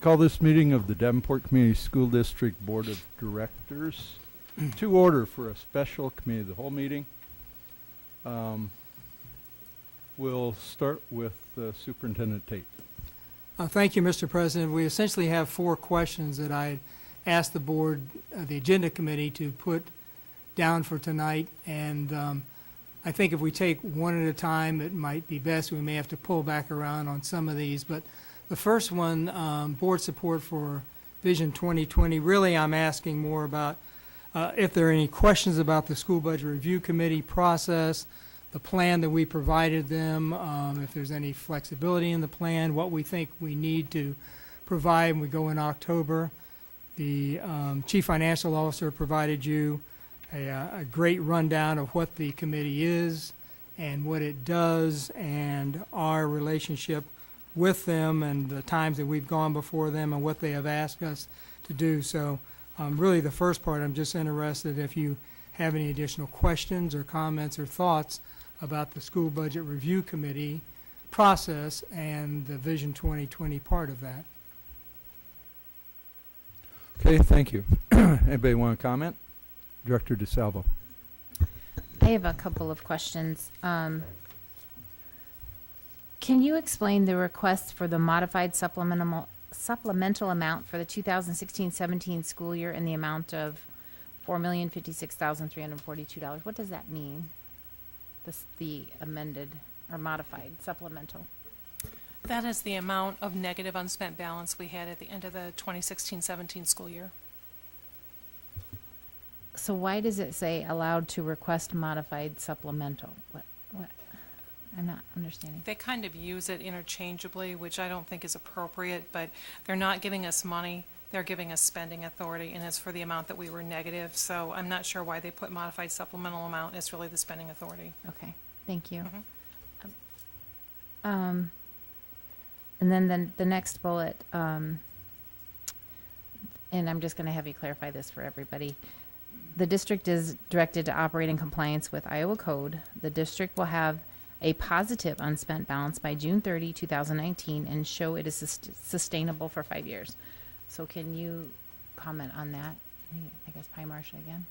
Call this meeting of the Davenport Community School District Board of Directors to order for a special committee of the whole meeting. We'll start with Superintendent Tate. Thank you, Mr. President. We essentially have 4 questions that I asked the board, the agenda committee, to put down for tonight. And I think if we take one at a time, it might be best. We may have to pull back around on some of these. But the first one, board support for Vision 2020. Really, I'm asking more about if there are any questions about the School Budget Review Committee process, the plan that we provided them, if there's any flexibility in the plan, what we think we need to provide when we go in October. The Chief Financial Officer provided you a great rundown of what the committee is and what it does and our relationship with them and the times that we've gone before them and what they have asked us to do. So really the first part, I'm just interested if you have any additional questions or comments or thoughts about the School Budget Review Committee process and the Vision 2020 part of that. Okay, thank you. Anybody want to comment? Director DeSalvo. I have a couple of questions. Can you explain the request for the modified supplemental amount for the 2016-17 school year in the amount of $4,056,342? What does that mean? The amended or modified supplemental. That is the amount of negative unspent balance we had at the end of the 2016-17 school year. So why does it say allowed to request modified supplemental? What? I'm not understanding. They kind of use it interchangeably, which I don't think is appropriate, but they're not giving us money. They're giving us spending authority, and it's for the amount that we were negative. So I'm not sure why they put modified supplemental amount. It's really the spending authority. Okay, thank you. Mm-hmm. And then the next bullet, and I'm just going to have you clarify this for everybody. The district is directed to operate in compliance with Iowa Code. The district will have a positive unspent balance by June 30, 2019, and show it is sustainable for 5 years. So can you comment on that? I guess Pi Marcia again.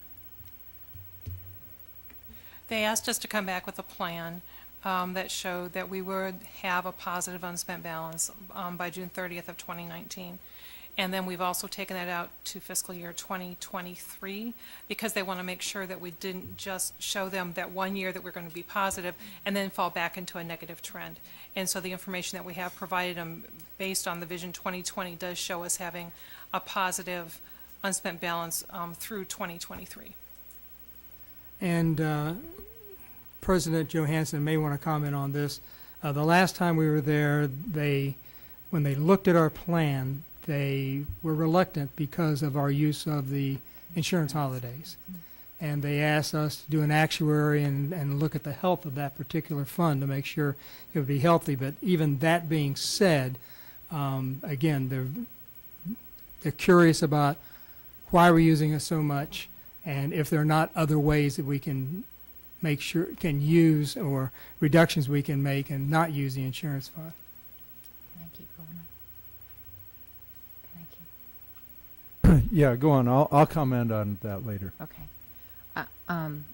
They asked us to come back with a plan that showed that we would have a positive unspent balance by June 30th of 2019. And then we've also taken that out to fiscal year 2023 because they want to make sure that we didn't just show them that 1 year that we're going to be positive and then fall back into a negative trend. And so the information that we have provided them based on the Vision 2020 does show us having a positive unspent balance through 2023. And President Johansson may want to comment on this. The last time we were there, when they looked at our plan, they were reluctant because of our use of the insurance holidays. And they asked us to do an actuary and look at the health of that particular fund to make sure it would be healthy. But even that being said, again, they're curious about why we're using it so much and if there are not other ways that we can make sure, can use, or reductions we can make and not use the insurance fund. Can I keep going? Yeah, go on. I'll comment on that later. Okay.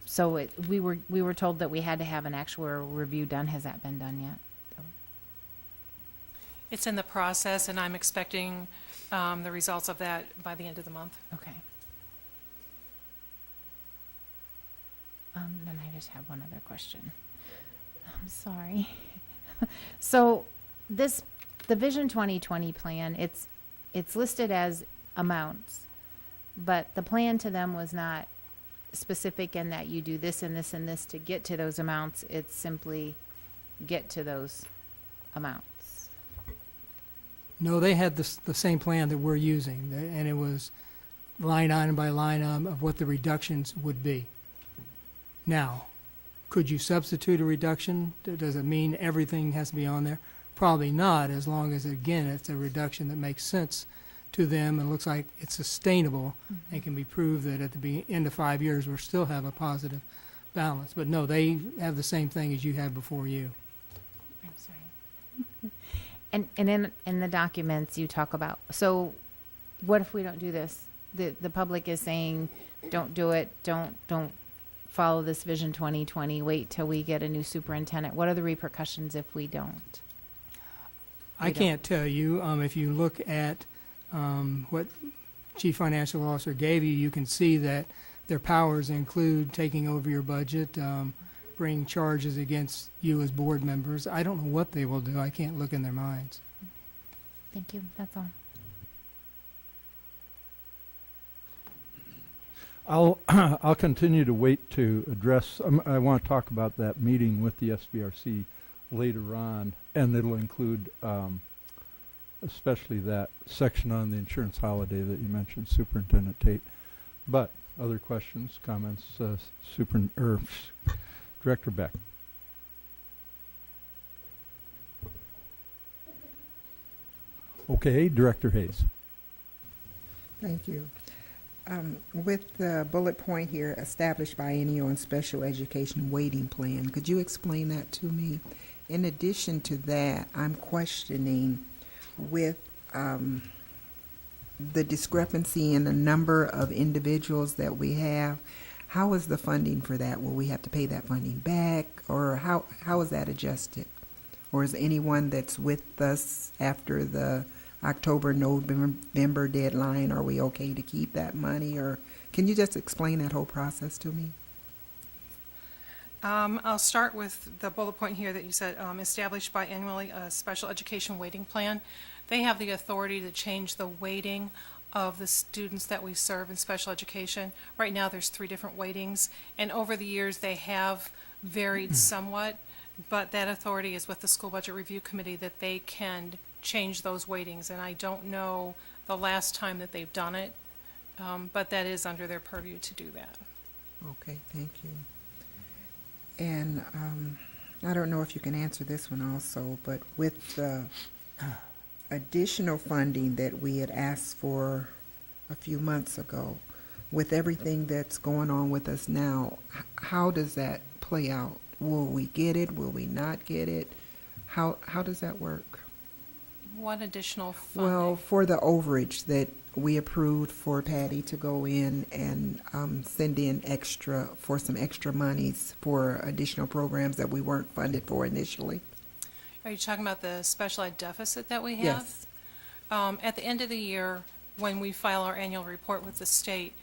So we were told that we had to have an actuarial review done. Has that been done yet? It's in the process, and I'm expecting the results of that by the end of the month. Okay. Then I just have one other question. I'm sorry. So the Vision 2020 plan, it's listed as amounts, but the plan to them was not specific in that you do this and this and this to get to those amounts. It's simply get to those amounts. No, they had the same plan that we're using, and it was line item by line item of what the reductions would be. Now, could you substitute a reduction? Does it mean everything has to be on there? Probably not, as long as, again, it's a reduction that makes sense to them and looks like it's sustainable and can be proved that at the end of 5 years we'll still have a positive balance. But no, they have the same thing as you had before you. I'm sorry. And in the documents you talk about, so what if we don't do this? The public is saying, don't do it, don't follow this Vision 2020, wait till we get a new superintendent. What are the repercussions if we don't? I can't tell you. If you look at what Chief Financial Officer gave you, you can see that their powers include taking over your budget, bringing charges against you as board members. I don't know what they will do. I can't look in their minds. Thank you, that's all. I'll continue to wait to address, I want to talk about that meeting with the SBRC later on, and it'll include especially that section on the insurance holiday that you mentioned, Superintendent Tate. But other questions, comments, Director Beck. Okay, Director Hayes. Thank you. With the bullet point here, established biennial and special education weighting plan, could you explain that to me? In addition to that, I'm questioning with the discrepancy in the number of individuals that we have. How is the funding for that? Will we have to pay that funding back, or how is that adjusted? Or is anyone that's with us after the October, November deadline, are we okay to keep that money? Or can you just explain that whole process to me? I'll start with the bullet point here that you said, established biannually a special education weighting plan. They have the authority to change the weighting of the students that we serve in special education. Right now, there's 3 different weightings, and over the years, they have varied somewhat, but that authority is with the School Budget Review Committee that they can change those weightings, and I don't know the last time that they've done it, but that is under their purview to do that. Okay, thank you. And I don't know if you can answer this one also, but with the additional funding that we had asked for a few months ago, with everything that's going on with us now, how does that play out? Will we get it? Will we not get it? How does that work? What additional funding? Well, for the overage that we approved for Patty to go in and send in some extra monies for additional programs that we weren't funded for initially. Are you talking about the special ed deficit that we have? Yes. At the end of the year, when we file our annual report with the state,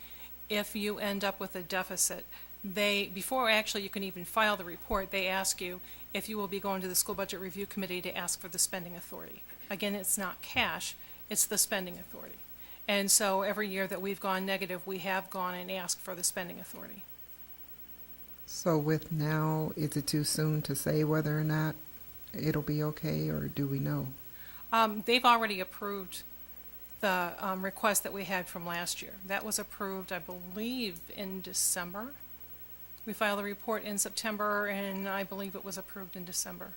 if you end up with a deficit, before actually you can even file the report, they ask you if you will be going to the School Budget Review Committee to ask for the spending authority. Again, it's not cash, it's the spending authority. And so every year that we've gone negative, we have gone and asked for the spending authority. So with now, is it too soon to say whether or not it'll be okay, or do we know? They've already approved the request that we had from last year. That was approved, I believe, in December. We filed a report in September, and I believe it was approved in December.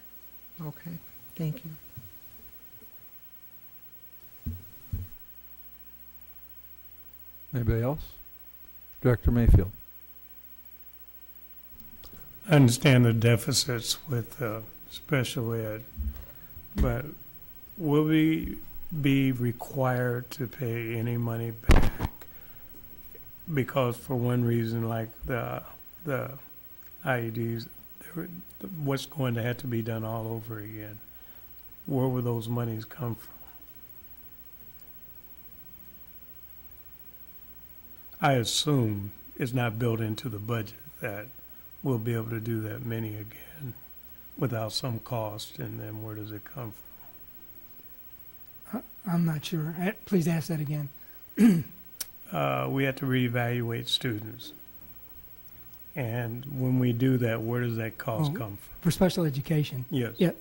Okay, thank you. Anybody else? Director Mayfield. I understand the deficits with special ed, but will we be required to pay any money back? Because for one reason, like the IEDs, what's going to have to be done all over again? Where will those monies come from? I assume it's not built into the budget that we'll be able to do that many again without some cost, and then where does it come from? I'm not sure. Please ask that again. We have to reevaluate students. And when we do that, where does that cost come from? For special education. Yes. Yeah.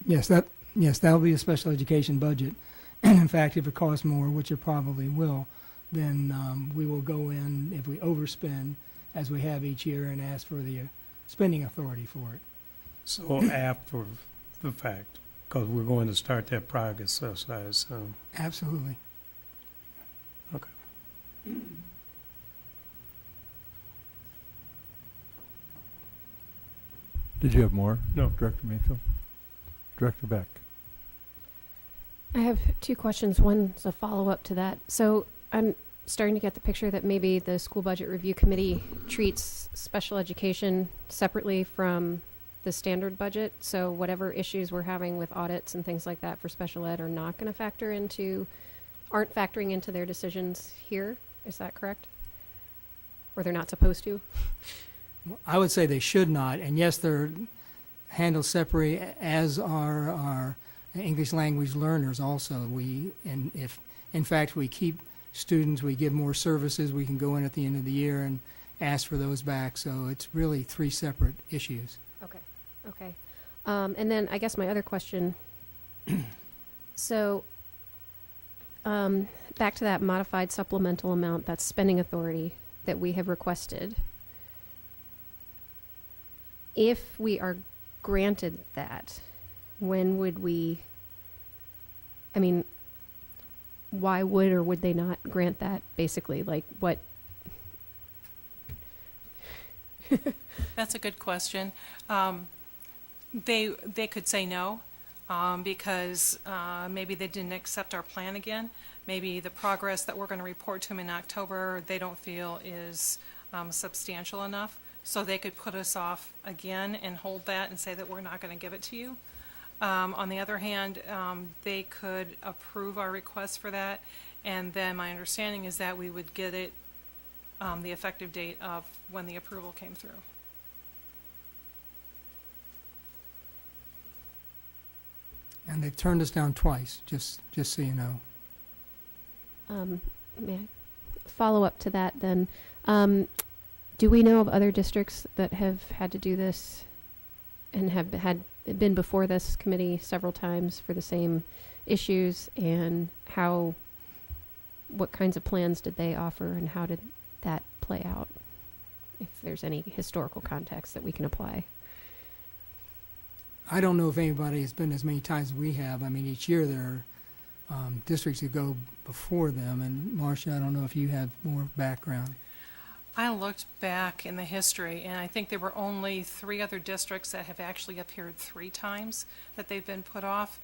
Yes, that'll be a special education budget. And in fact, if it costs more, which it probably will, then we will go in, if we overspend, as we have each year, and ask for the spending authority for it. So after the fact, because we're going to start that process, I assume. Absolutely. Okay. Did you have more? No. Director Mayfield? Director Beck? I have two questions. One's a follow-up to that. So I'm starting to get the picture that maybe the school budget review committee treats special education separately from the standard budget. So whatever issues we're having with audits and things like that for special ed are not going to aren't factoring into their decisions here. Is that correct? Or they're not supposed to? I would say they should not, and yes, they're handled separately, as are our English language learners also. And if, in fact, we keep students, we give more services, we can go in at the end of the year and ask for those back. So it's really three separate issues. Okay. And then I guess my other question, so back to that modified supplemental amount, that's spending authority that we have requested. If we are granted that, when would we, I mean, why would or would they not grant that, basically? Like, what? That's a good question. They could say no, because maybe they didn't accept our plan again. Maybe the progress that we're going to report to them in October, they don't feel is substantial enough. So they could put us off again and hold that and say that we're not going to give it to you. On the other hand, they could approve our request for that, and then my understanding is that we would get it the effective date of when the approval came through. And they've turned us down twice, just so you know. May I follow up to that then? Do we know of other districts that have had to do this and have been before this committee several times for the same issues, and what kinds of plans did they offer, and how did that play out? If there's any historical context that we can apply. I don't know if anybody has been as many times as we have. I mean, each year there are districts that go before them. And Marcia, I don't know if you have more background. I looked back in the history, and I think there were only 3 other districts that have actually appeared 3 times that they've been put off.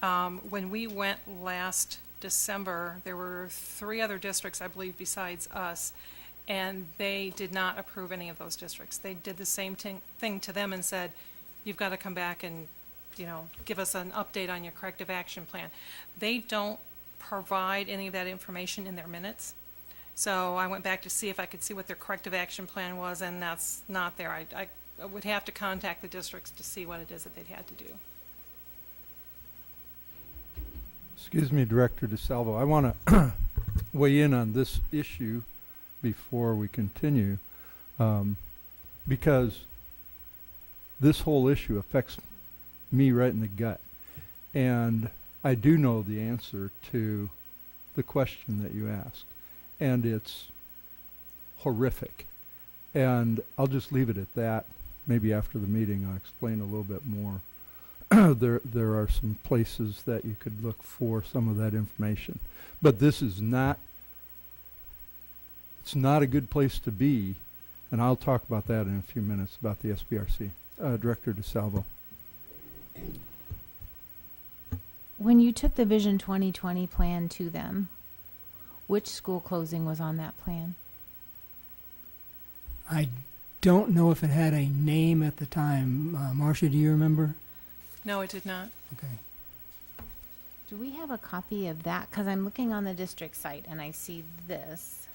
When we went last December, there were 3 other districts, I believe, besides us, and they did not approve any of those districts. They did the same thing to them and said, you've got to come back and, give us an update on your corrective action plan. They don't provide any of that information in their minutes. So I went back to see if I could see what their corrective action plan was, and that's not there. I would have to contact the districts to see what it is that they'd had to do. Excuse me, Director DeSalvo. I want to weigh in on this issue before we continue, because this whole issue affects me right in the gut. And I do know the answer to the question that you asked. And it's horrific. And I'll just leave it at that. Maybe after the meeting I'll explain a little bit more. There are some places that you could look for some of that information. But this is not, it's not a good place to be. And I'll talk about that in a few minutes, about the SBRC. Director DeSalvo. When you took the Vision 2020 plan to them, which school closing was on that plan? I don't know if it had a name at the time. Marcia, do you remember? No, it did not. Okay. Do we have a copy of that? Because I'm looking on the district site and I see this,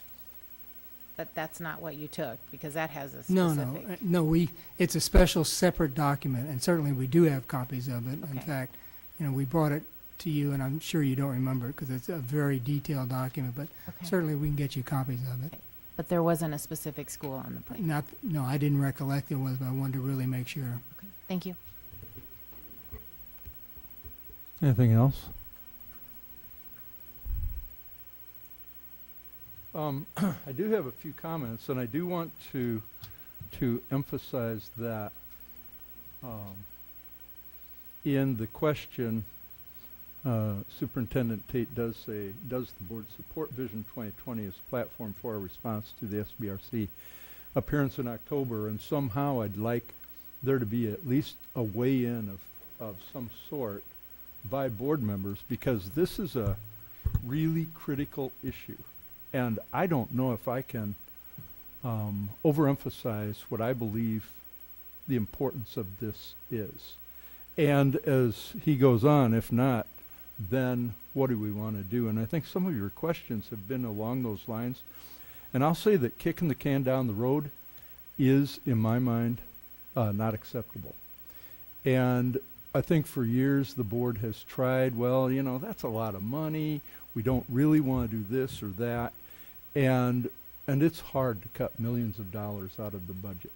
but that's not what you took, because that has a specific. No. It's a special separate document, and certainly we do have copies of it. In Okay. fact, we brought it to you, and I'm sure you don't remember it because it's a very detailed document, but Okay. certainly we can get you copies of it. But there wasn't a specific school on the plan. No, I didn't recollect there was, but I wanted to really make sure. Okay. Thank you. Anything else? I do have a few comments, and I do want to emphasize that in the question, Superintendent Tate does say, does the board support Vision 2020 as a platform for a response to the SBRC appearance in October? And somehow I'd like there to be at least a weigh-in of some sort by board members, because this is a really critical issue. And I don't know if I can overemphasize what I believe the importance of this is. And as he goes on, if not, then what do we want to do? And I think some of your questions have been along those lines. And I'll say that kicking the can down the road is, in my mind, not acceptable. And I think for years the board has tried, well, you know, that's a lot of money. We don't really want to do this or that. And it's hard to cut millions of dollars out of the budget.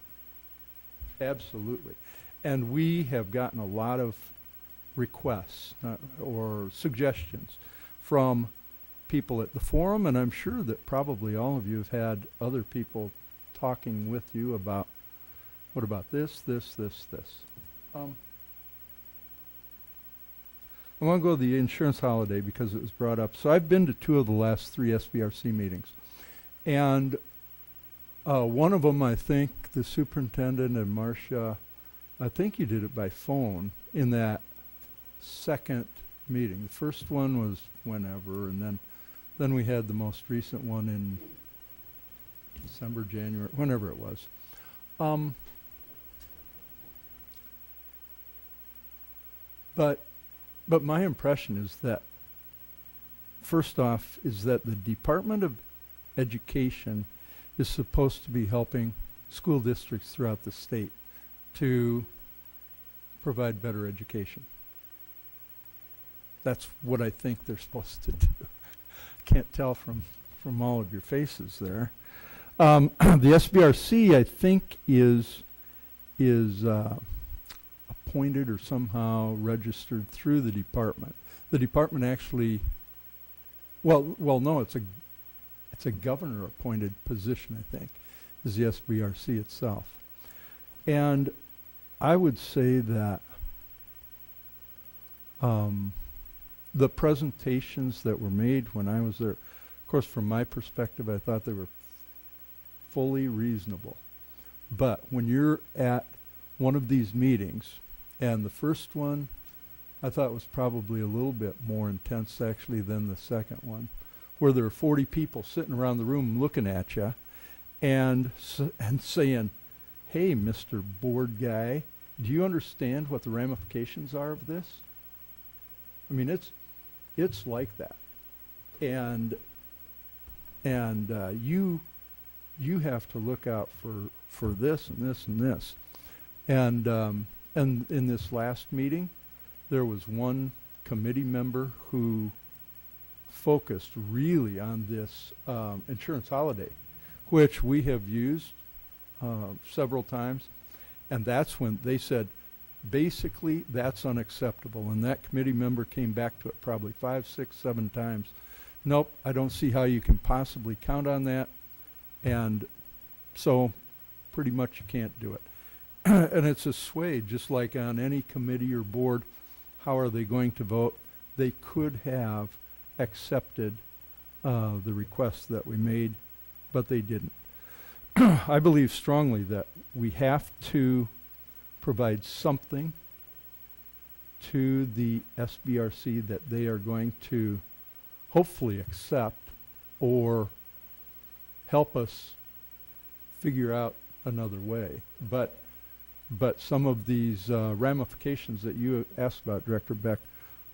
Absolutely. And we have gotten a lot of requests or suggestions from people at the forum, and I'm sure that probably all of you have had other people talking with you about, what about this. I want to go to the insurance holiday because it was brought up. So I've been to 2 of the last 3 SBRC meetings. And one of them, I think, the superintendent and Marcia, I think you did it by phone in that second meeting. The first one was whenever, and then we had the most recent one in December, January, whenever it was. But my impression is that, first off, is that the Department of Education is supposed to be helping school districts throughout the state to provide better education. That's what I think they're supposed to do. Can't tell from all of your faces there. The SBRC, I think, is appointed or somehow registered through the department. The department actually, well, no, it's a governor-appointed position, I think, is the SBRC itself. And I would say that the presentations that were made when I was there, of course, from my perspective, I thought they were fully reasonable. But when you're at one of these meetings, and the first one I thought was probably a little bit more intense actually than the second one, where there are 40 people sitting around the room looking at you and saying, hey, Mr. Board Guy, do you understand what the ramifications are of this? I mean, it's like that. And you have to look out for this and this and this. And in this last meeting, there was one committee member who focused really on this insurance holiday, which we have used several times. And that's when they said, basically, that's unacceptable. And that committee member came back to it probably 5, 6, 7 times. Nope, I don't see how you can possibly count on that. And so pretty much you can't do it. And it's a sway, just like on any committee or board. How are they going to vote? They could have accepted the request that we made, but they didn't. I believe strongly that we have to provide something to the SBRC that they are going to hopefully accept or help us figure out another way. But some of these ramifications that you asked about, Director Beck,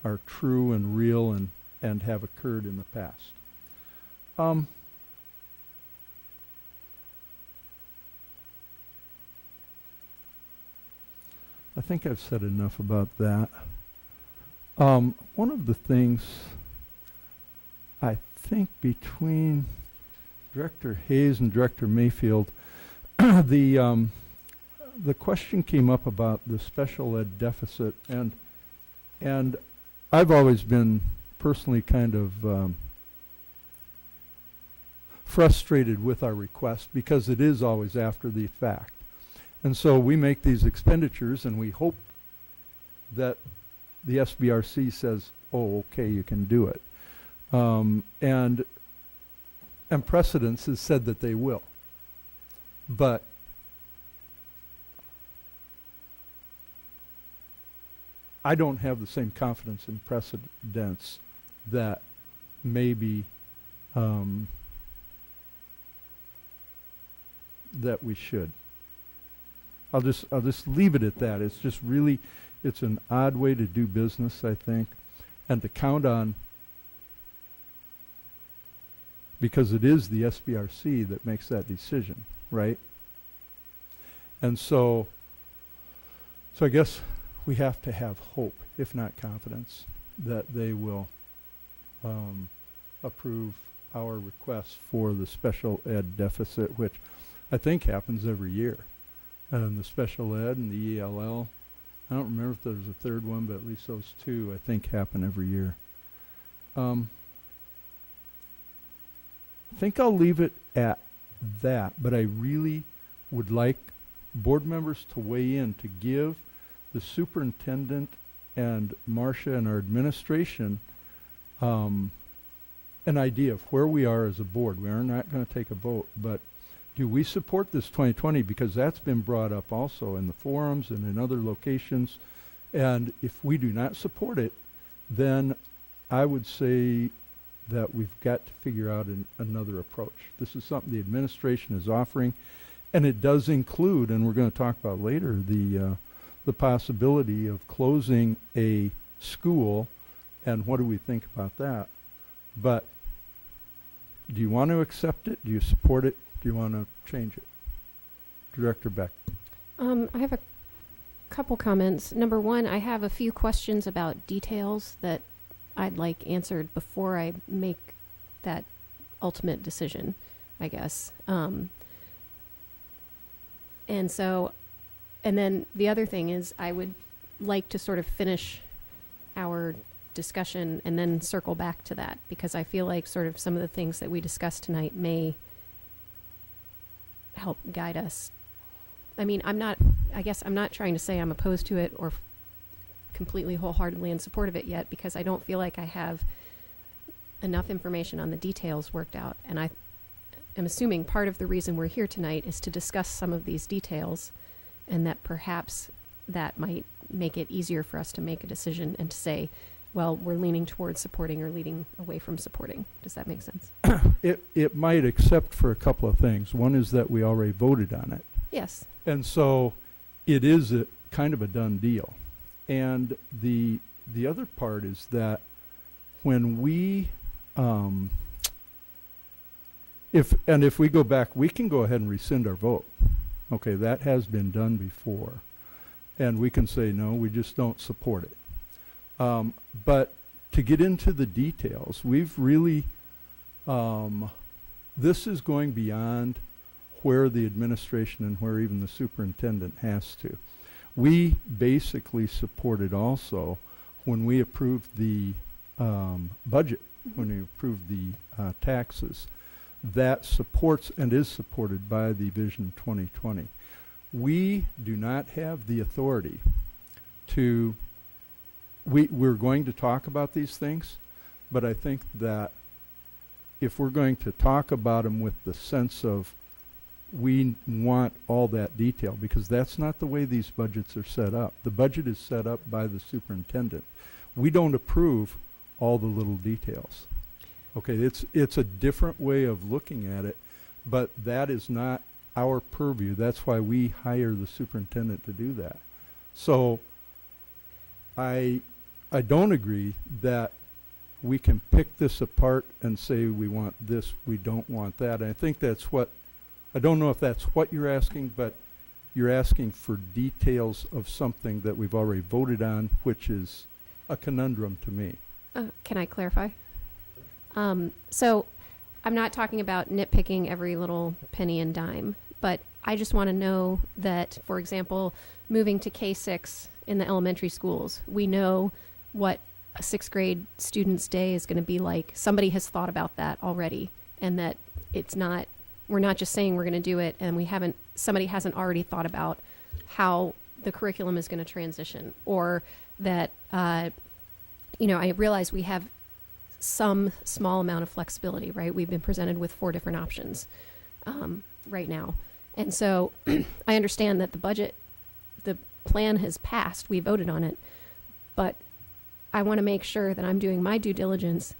are true and real and have occurred in the past. I think I've said enough about that. One of the things I think between Director Hayes and Director Mayfield, the question came up about the special ed deficit, and I've always been personally kind of frustrated with our request because it is always after the fact. And so we make these expenditures and we hope that the SBRC says, oh, okay, you can do it. And precedence has said that they will. But I don't have the same confidence in precedents that maybe that we should. I'll just leave it at that. It's just really, it's an odd way to do business, I think, and to count on, because it is the SBRC that makes that decision, right? And so I guess we have to have hope, if not confidence, that they will approve our request for the special ed deficit, which I think happens every year. The special ed and the ELL. I don't remember if there's a third one, but at least those two I think happen every year. I think I'll leave it at that, but I really would like board members to weigh in to give the superintendent and Marcia and our administration an idea of where we are as a board. We are not going to take a vote, but do we support this 2020? Because that's been brought up also in the forums and in other locations. And if we do not support it, then I would say that we've got to figure out another approach. This is something the administration is offering, and it does include, and we're going to talk about later, the possibility of closing a school, and what do we think about that? But do you want to accept it? Do you support it? Do you want to change it? Director Beck. I have a couple comments. Number one, I have a few questions about details that I'd like answered before I make that ultimate decision, I guess. And then the other thing is I would like to sort of finish our discussion and then circle back to that, because I feel like sort of some of the things that we discussed tonight may help guide us. I mean, I guess I'm not trying to say I'm opposed to it or completely wholeheartedly in support of it yet, because I don't feel like I have enough information on the details worked out. And I am assuming part of the reason we're here tonight is to discuss some of these details, and that perhaps that might make it easier for us to make a decision and to say, well, we're leaning towards supporting or leaning away from supporting. Does that make sense? It might, except for a couple of things. One is that we already voted on it. Yes. And so it is a kind of a done deal. And the other part is that when we, if we go back, we can go ahead and rescind our vote. Okay, that has been done before. And we can say, no, we just don't support it. But to get into the details, we've really, this is going beyond where the administration and where even the superintendent has to. We basically supported also when we approved the budget, when we approved the taxes, that supports and is supported by the Vision 2020. We do not have the authority to, we're going to talk about these things, but I think that if we're going to talk about them with the sense of we want all that detail, because that's not the way these budgets are set up. The budget is set up by the superintendent. We don't approve all the little details. Okay, it's a different way of looking at it, but that is not our purview. That's why we hire the superintendent to do that. So I don't agree that we can pick this apart and say we want this, we don't want that. And I think that's what, I don't know if that's what you're asking, but you're asking for details of something that we've already voted on, which is a conundrum to me. Can I clarify? So I'm not talking about nitpicking every little penny and dime, but I just want to know that, for example, moving to K-6 in the elementary schools, we know what a 6th grade student's day is going to be like. Somebody has thought about that already, and that it's not, we're not just saying we're going to do it and somebody hasn't already thought about how the curriculum is going to transition, or that, I realize we have some small amount of flexibility, right? We've been presented with 4 different options right now. And so I understand that the plan has passed, we voted on it, but I want to make sure that I'm doing my due diligence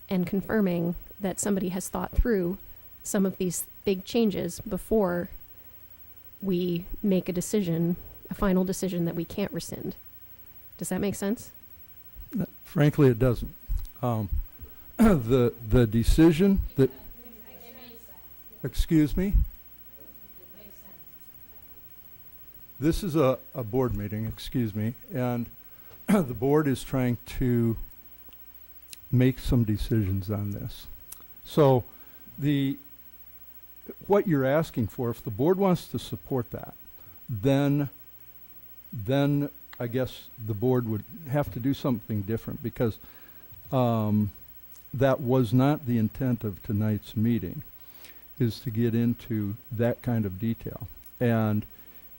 and confirming that somebody has thought through some of these big changes before we make a decision, a final decision that we can't rescind. Does that make sense? Frankly, it doesn't. The decision that, excuse me? This is a board meeting, excuse me, and the board is trying to make some decisions on this. So what you're asking for, if the board wants to support that, then I guess the board would have to do something different, because that was not the intent of tonight's meeting, is to get into that kind of detail. And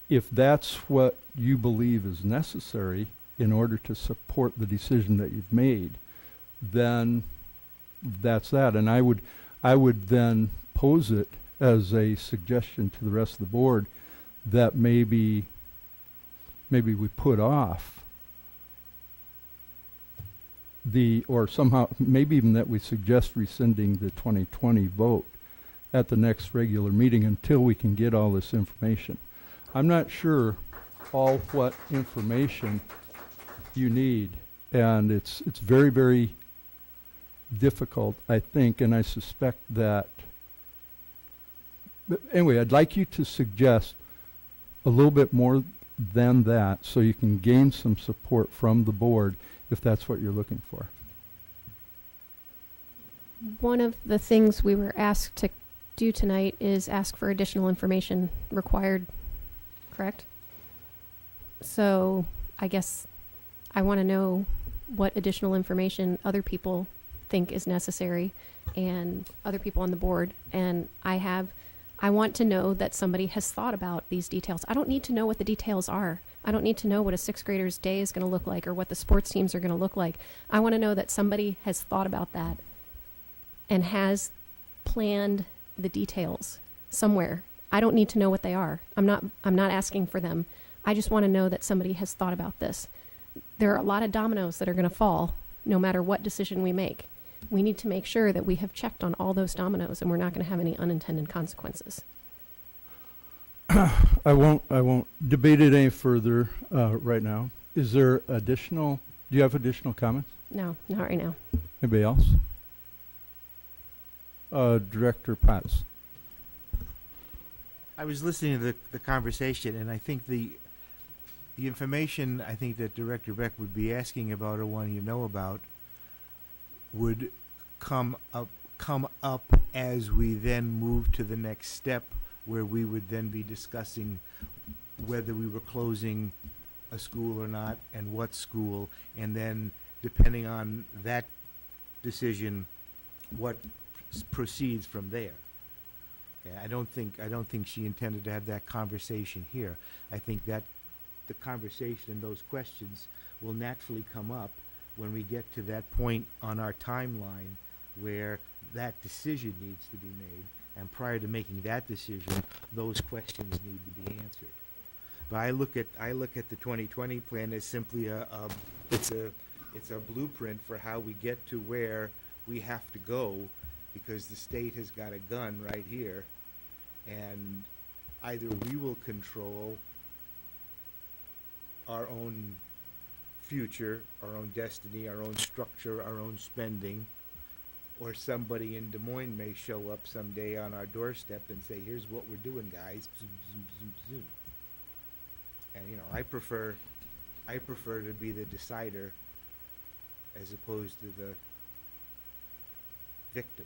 if that's what you believe is necessary in order to support the decision that you've made, then that's that. And I would then pose it as a suggestion to the rest of the board that maybe we put off or somehow, maybe even that we suggest rescinding the 2020 vote at the next regular meeting until we can get all this information. I'm not sure all what information you need, and it's very, very difficult, I think, and I suspect that. But anyway, I'd like you to suggest a little bit more than that so you can gain some support from the board if that's what you're looking for. One of the things we were asked to do tonight is ask for additional information required, correct? So I guess I want to know what additional information other people think is necessary, and other people on the board. And I want to know that somebody has thought about these details. I don't need to know what the details are. I don't need to know what a sixth grader's day is going to look like or what the sports teams are going to look like. I want to know that somebody has thought about that and has planned the details somewhere. I don't need to know what they are. I'm not asking for them. I just want to know that somebody has thought about this. There are a lot of dominoes that are going to fall no matter what decision we make. We need to make sure that we have checked on all those dominoes and we're not going to have any unintended consequences. I won't debate it any further right now. Is there do you have additional comments? No, not right now. Anybody else? Director Potts. I was listening to the conversation, and I think the information I think that Director Beck would be asking about, or one you know about, would come up as we then move to the next step, where we would then be discussing whether we were closing a school or not, and what school, and then depending on that decision, what proceeds from there. Yeah, I don't think she intended to have that conversation here. I think that the conversation and those questions will naturally come up when we get to that point on our timeline where that decision needs to be made, and prior to making that decision, those questions need to be answered. But I look at the 2020 plan as simply it's a blueprint for how we get to where we have to go, because the state has got a gun right here, and either we will control our own future, our own destiny, our own structure, our own spending, or somebody in Des Moines may show up someday on our doorstep and say, here's what we're doing, guys. Zoom, zoom, zoom, zoom. And I prefer to be the decider as opposed to the victim.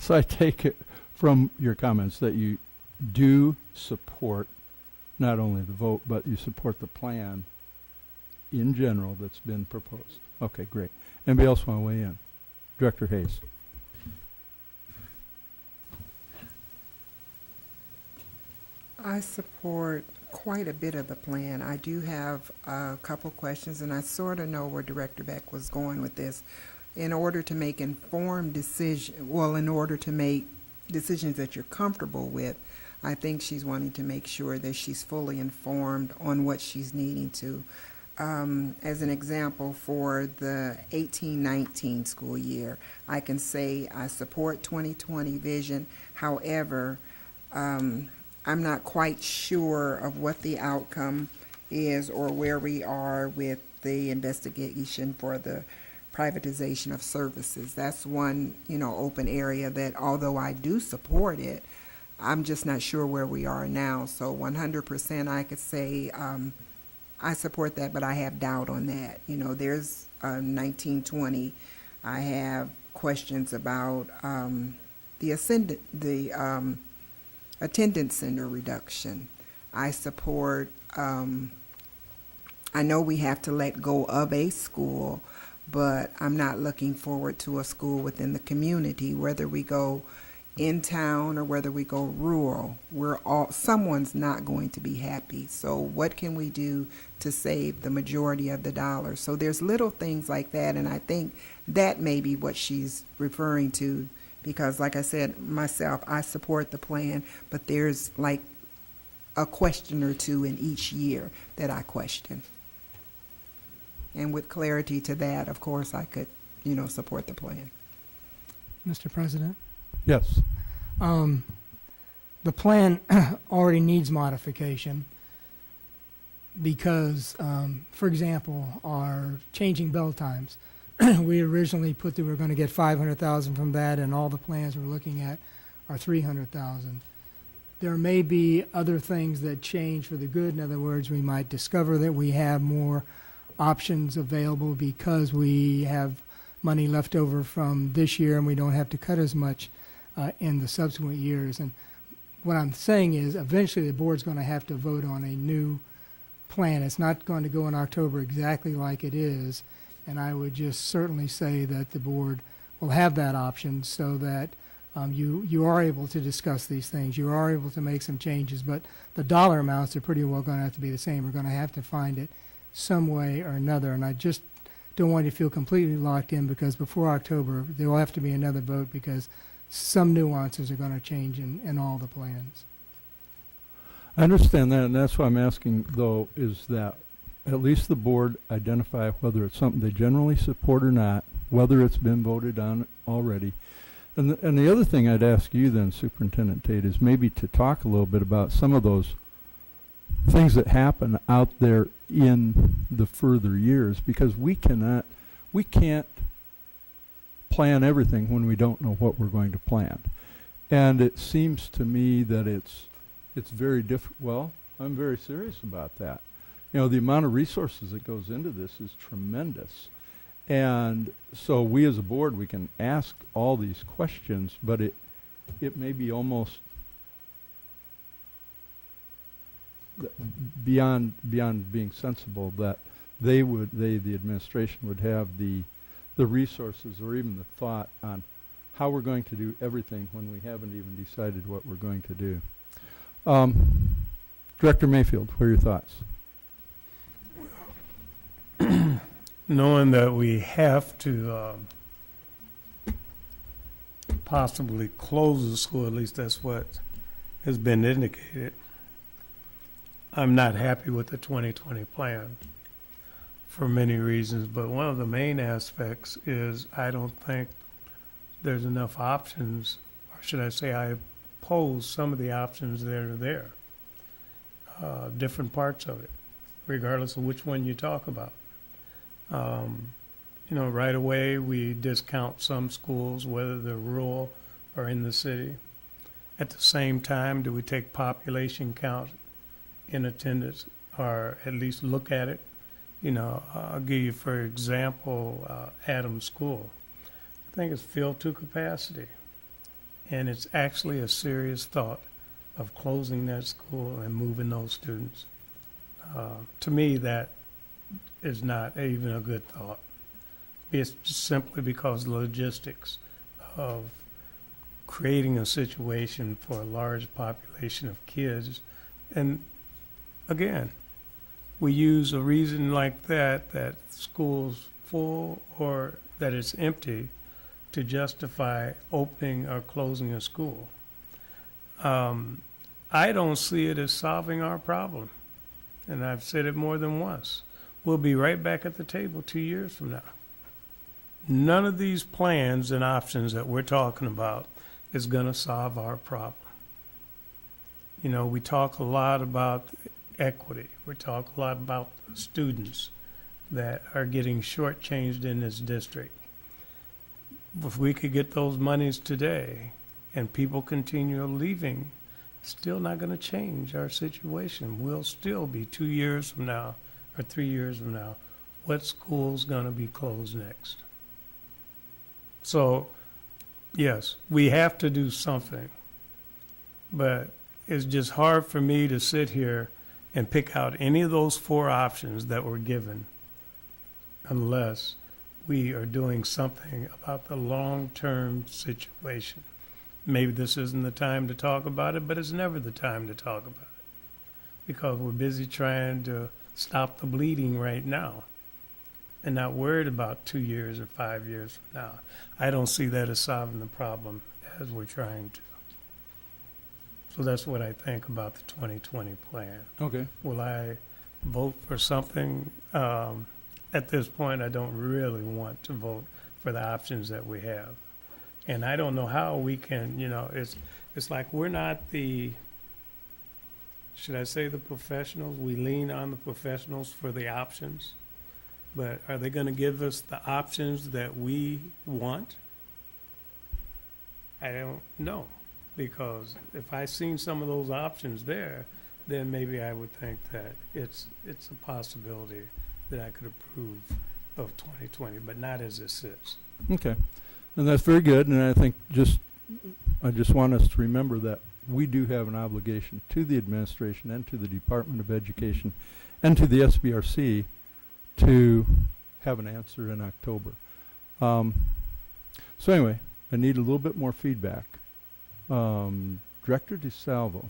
So I take it from your comments that you do support not only the vote, but you support the plan in general that's been proposed. Okay, great. Anybody else want to weigh in? Director Hayes. I support quite a bit of the plan. I do have a couple questions, and I sort of know where Director Beck was going with this. In order to make informed decisions, in order to make decisions that you're comfortable with, I think she's wanting to make sure that she's fully informed on what she's needing to. As an example, for the 18-19 school year, I can say I support 2020 vision. However, I'm not quite sure of what the outcome is or where we are with the investigation for the privatization of services. That's one, open area that, although I do support it, I'm just not sure where we are now. So 100% I could say I support that, but I have doubt on that. There's 1920. I have questions about the attendance center reduction. I support, I know we have to let go of a school, but I'm not looking forward to a school within the community, whether we go in town or whether we go rural. Someone's not going to be happy. So what can we do to save the majority of the dollars? So there's little things like that, and I think that may be what she's referring to, because like I said, myself, I support the plan, but there's like a question or two in each year that I question. And with clarity to that, of course, I could, support the plan. Mr. President? Yes. The plan already needs modification because, for example, our changing bell times. We originally put that we were going to get $500,000 from that, and all the plans we're looking at are $300,000. There may be other things that change for the good. In other words, we might discover that we have more options available because we have money left over from this year and we don't have to cut as much in the subsequent years. And what I'm saying is eventually the board's going to have to vote on a new plan. It's not going to go in October exactly like it is, and I would just certainly say that the board will have that option so that you are able to discuss these things. You are able to make some changes, but the dollar amounts are pretty well going to have to be the same. We're going to have to find it some way or another, and I just don't want you to feel completely locked in, because before October there will have to be another vote because some nuances are going to change in all the plans. I understand that, and that's why I'm asking, though, is that at least the board identify whether it's something they generally support or not, whether it's been voted on already. And the other thing I'd ask you then, Superintendent Tate, is maybe to talk a little bit about some of those things that happen out there in the further years, because we can't plan everything when we don't know what we're going to plan. And it seems to me that it's very different. Well, I'm very serious about that. The amount of resources that goes into this is tremendous. And so we as a board, we can ask all these questions, but it may be almost beyond being sensible that the administration would have the resources or even the thought on how we're going to do everything when we haven't even decided what we're going to do. Director Mayfield, what are your thoughts? Knowing that we have to possibly close the school, at least that's what has been indicated, I'm not happy with the 2020 plan for many reasons, but one of the main aspects is I don't think there's enough options, or should I say I oppose some of the options that are there, different parts of it, regardless of which one you talk about. Right away we discount some schools, whether they're rural or in the city. At the same time, do we take population count in attendance, or at least look at it? I'll give you, for example, Adams School. I think it's filled to capacity, and it's actually a serious thought of closing that school and moving those students. To me, that is not even a good thought. It's just simply because of the logistics of creating a situation for a large population of kids. And again, we use a reason like that school's full or that it's empty, to justify opening or closing a school. I don't see it as solving our problem. And I've said it more than once. We'll be right back at the table 2 years from now. None of these plans and options that we're talking about is going to solve our problem. You know, we talk a lot about equity. We talk a lot about students that are getting shortchanged in this district. If we could get those monies today and people continue leaving, still not going to change our situation. We'll still be 2 years from now or 3 years from now. What school's going to be closed next? So, yes, we have to do something. But it's just hard for me to sit here and pick out any of those 4 options that were given unless we are doing something about the long-term situation. Maybe this isn't the time to talk about it, but it's never the time to talk about it because we're busy trying to stop the bleeding right now and not worried about 2 years or 5 years from now. I don't see that as solving the problem as we're trying to. So that's what I think about the 2020 plan. Okay. Will I vote for something? At this point, I don't really want to vote for the options that we have. And I don't know how we can, you know, it's like we're not the, should I say the professionals? We lean on the professionals for the options. But are they going to give us the options that we want? I don't know. Because if I seen some of those options there, then maybe I would think that it's a possibility that I could approve of 2020, but not as it sits. Okay. And that's very good. And I think I just want us to remember that we do have an obligation to the administration and to the Department of Education and to the SBRC to have an answer in October. So anyway, I need a little bit more feedback. Director DeSalvo.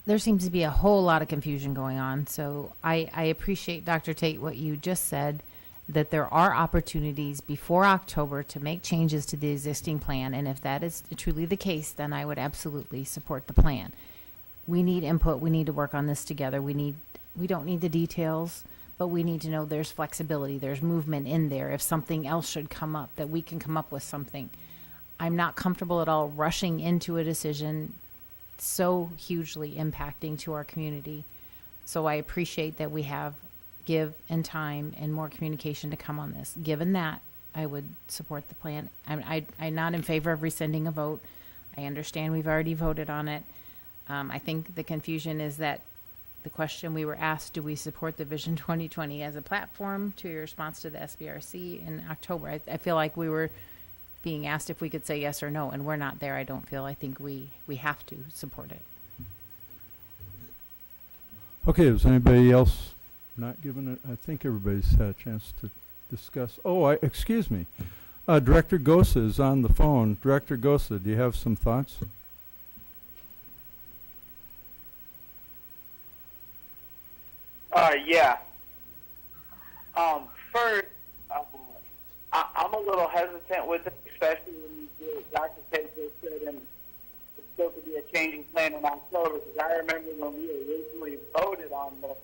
There seems to be a whole lot of confusion going on. So I appreciate, Dr. Tate, what you just said, that there are opportunities before October to make changes to the existing plan. And if that is truly the case, then I would absolutely support the plan. We need input. We need to work on this together. We don't need the details, but we need to know there's flexibility. There's movement in there. If something else should come up, that we can come up with something. I'm not comfortable at all rushing into a decision so hugely impacting to our community. So I appreciate that we have give and time and more communication to come on this. Given that, I would support the plan. I'm not in favor of rescinding a vote. I understand we've already voted on it. I think the confusion is that the question we were asked, do we support the Vision 2020 as a platform, to your response to the SBRC in October? I feel like we were being asked if we could say yes or no, and we're not there. I think we have to support it. Okay, is anybody else not given it? I think everybody's had a chance to discuss. Oh, excuse me. Director Gosa is on the phone. Director Gosa, do you have some thoughts? Yeah. First, I'm a little hesitant with it, especially when Dr. Tate just said and it's supposed to be a changing plan in October, because I remember when we originally voted on this,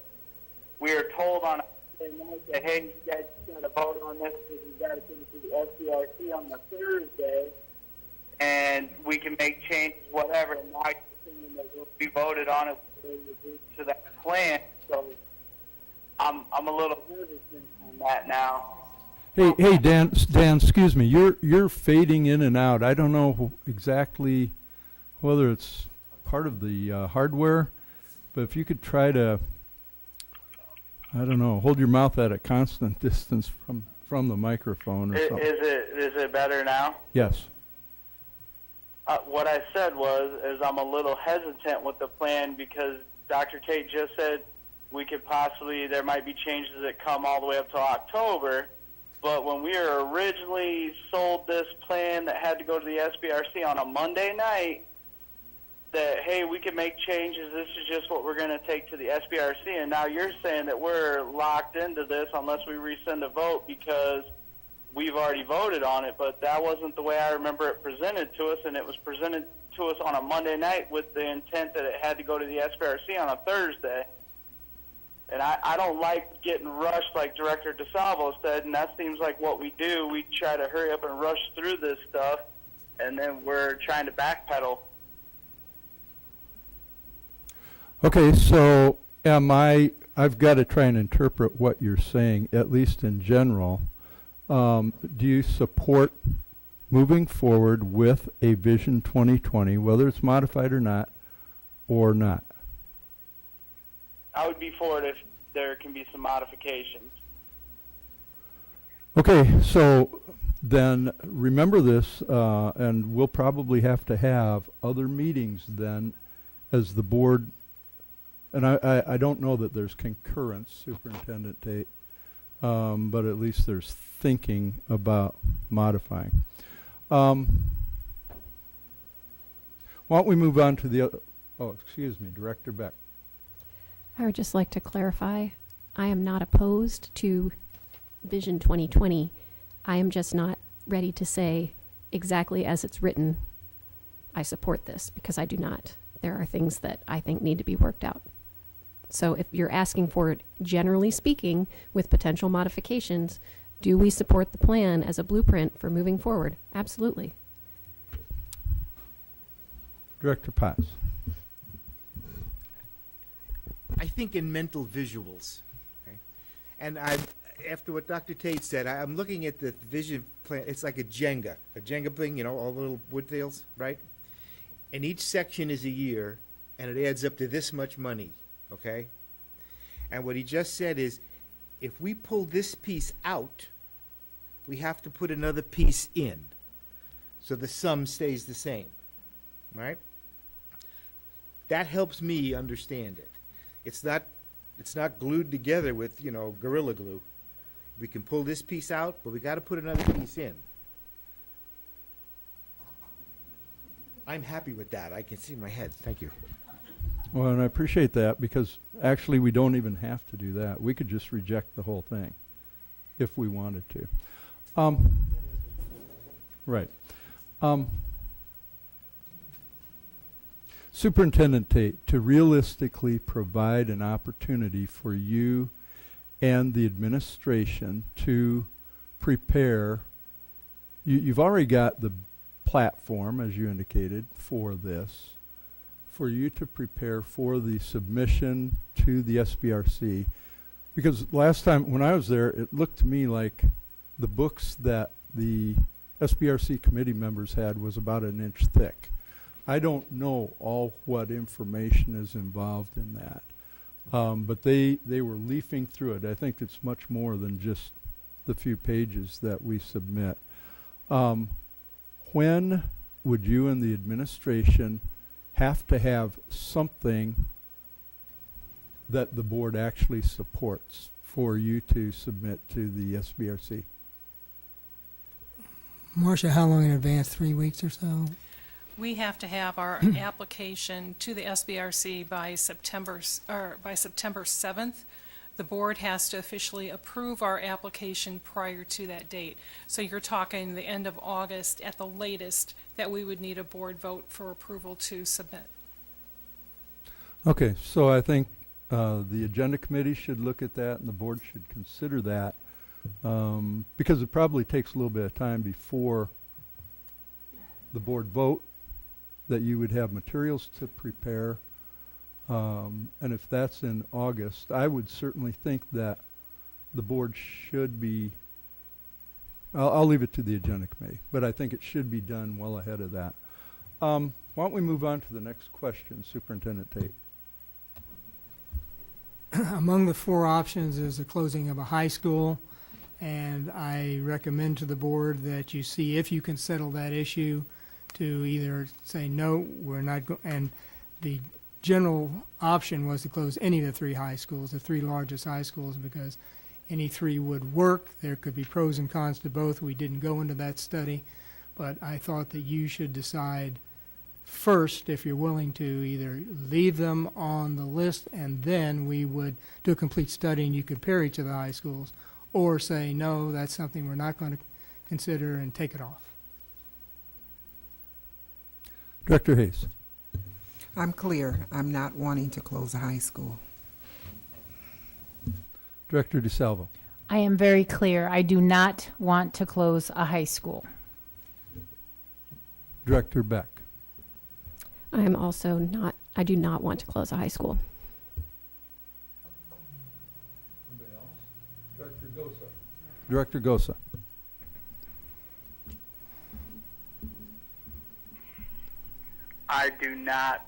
we were told on Friday night that, hey, you guys got to vote on this because we got to send it to the SBRC on the Thursday, and we can make changes, whatever. And now you're saying that we voted on it to that plan, so I'm a little hesitant on that now. Hey, Dan, excuse me. You're fading in and out. I don't know exactly whether it's part of the hardware, but if you could try to, I don't know, hold your mouth at a constant distance from the microphone or something. Is it better now? Yes. What I said is I'm a little hesitant with the plan because Dr. Tate just said there might be changes that come all the way up to October. But when we were originally sold this plan that had to go to the SBRC on a Monday night, that, hey, we can make changes, this is just what we're going to take to the SBRC, and now you're saying that we're locked into this unless we rescind a vote because we've already voted on it, but that wasn't the way I remember it presented to us, and it was presented to us on a Monday night with the intent that it had to go to the SBRC on a Thursday. And I don't like getting rushed like Director DeSalvo said, and that seems like what we do. We try to hurry up and rush through this stuff, and then we're trying to backpedal. Okay, so I've got to try and interpret what you're saying, at least in general. Do you support moving forward with a Vision 2020, whether it's modified or not? I would be for it if there can be some modifications. Okay, so then remember this, and we'll probably have to have other meetings then as the board, and I don't know that there's concurrence, Superintendent Tate, but at least there's thinking about modifying. Why don't we move on to the other, Director Beck. I would just like to clarify, I am not opposed to Vision 2020. I am just not ready to say exactly as it's written, I support this, because I do not. There are things that I think need to be worked out. So if you're asking for it, generally speaking, with potential modifications, do we support the plan as a blueprint for moving forward? Absolutely. Director Potts. I think in mental visuals, okay? And after what Dr. Tate said, I'm looking at the vision plan. It's like a Jenga thing, you know, all the little wood tiles, right? And each section is a year, and it adds up to this much money, okay? And what he just said is, if we pull this piece out, we have to put another piece in, so the sum stays the same, right? That helps me understand it. It's not glued together with, you know, Gorilla Glue. We can pull this piece out, but we got to put another piece in. I'm happy with that. I can see in my head. Thank you. Well, and I appreciate that, because actually we don't even have to do that. We could just reject the whole thing if we wanted to. Right. Superintendent Tate, to realistically provide an opportunity for you and the administration to prepare, you've already got the platform, as you indicated, for this, for you to prepare for the submission to the SBRC. Because last time when I was there, it looked to me like the books that the SBRC committee members had was about an inch thick. I don't know all what information is involved in that, but they were leafing through it. I think it's much more than just the few pages that we submit. When would you and the administration have to have something that the board actually supports for you to submit to the SBRC? Marcia, how long in advance? 3 weeks or so? We have to have our application to the SBRC by September 7th. The board has to officially approve our application prior to that date. So you're talking the end of August at the latest that we would need a board vote for approval to submit. Okay, so I think the agenda committee should look at that and the board should consider that, because it probably takes a little bit of time before the board vote, that you would have materials to prepare. And if that's in August, I would certainly think that the board should be, I'll leave it to the agenda committee, but I think it should be done well ahead of that. Why don't we move on to the next question, Superintendent Tate? Among the four options is the closing of a high school, and I recommend to the board that you see if you can settle that issue, to either say, no, we're not going, and the general option was to close any of the three high schools, the three largest high schools, because any three would work. There could be pros and cons to both. We didn't go into that study, but I thought that you should decide first if you're willing to either leave them on the list and then we would do a complete study and you compare each of the high schools, or say, no, that's something we're not going to consider and take it off. Director Hayes. I'm clear. I'm not wanting to close a high school. Director DeSalvo. I am very clear. I do not want to close a high school. Director Beck. I am also not, I do not want to close a high school. Director Gosa. Director Gosa. I do not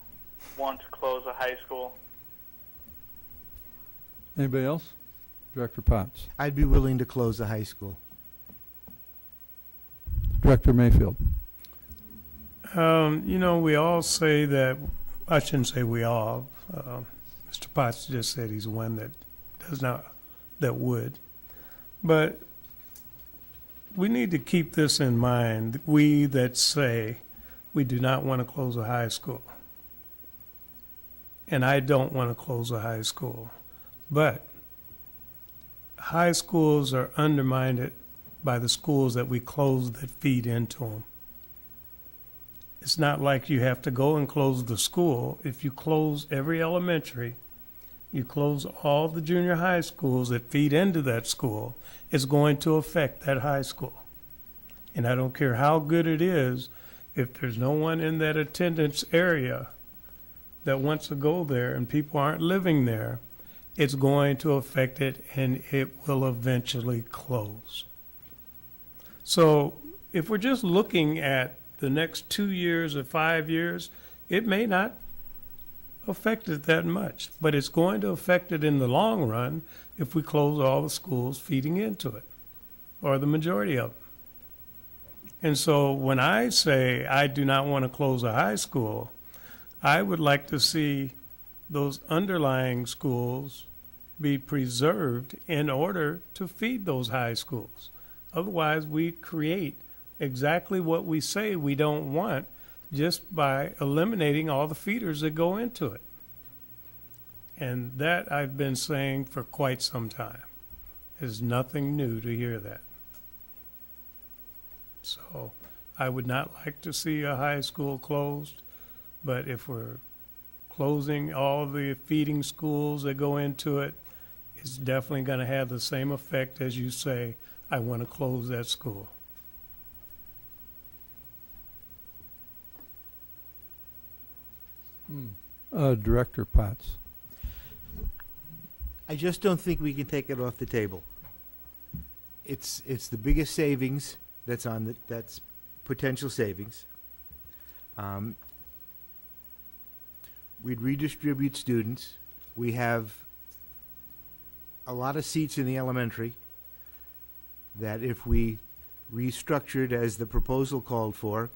want to close a high school. Anybody else? Director Potts. I'd be willing to close the high school. Director Mayfield. You know, we all say that, I shouldn't say we all, Mr. Potts just said he's one that does not, that would. But we need to keep this in mind, we that say we do not want to close a high school. And I don't want to close a high school. But high schools are undermined by the schools that we close that feed into them. It's not like you have to go and close the school. If you close every elementary, you close all the junior high schools that feed into that school, it's going to affect that high school. And I don't care how good it is, if there's no one in that attendance area that wants to go there and people aren't living there, it's going to affect it and it will eventually close. So if we're just looking at the next 2 years or 5 years, it may not affect it that much, but it's going to affect it in the long run if we close all the schools feeding into it, or the majority of them. And so when I say I do not want to close a high school, I would like to see those underlying schools be preserved in order to feed those high schools. Otherwise, we create exactly what we say we don't want just by eliminating all the feeders that go into it. And that I've been saying for quite some time. There's nothing new to hear that. So I would not like to see a high school closed, but if we're closing all the feeding schools that go into it, it's definitely going to have the same effect as you say, I want to close that school. Director Potts. I just don't think we can take it off the table. It's the biggest savings that's that's potential savings. We'd redistribute students. We have a lot of seats in the elementary that if we restructured as the proposal called for,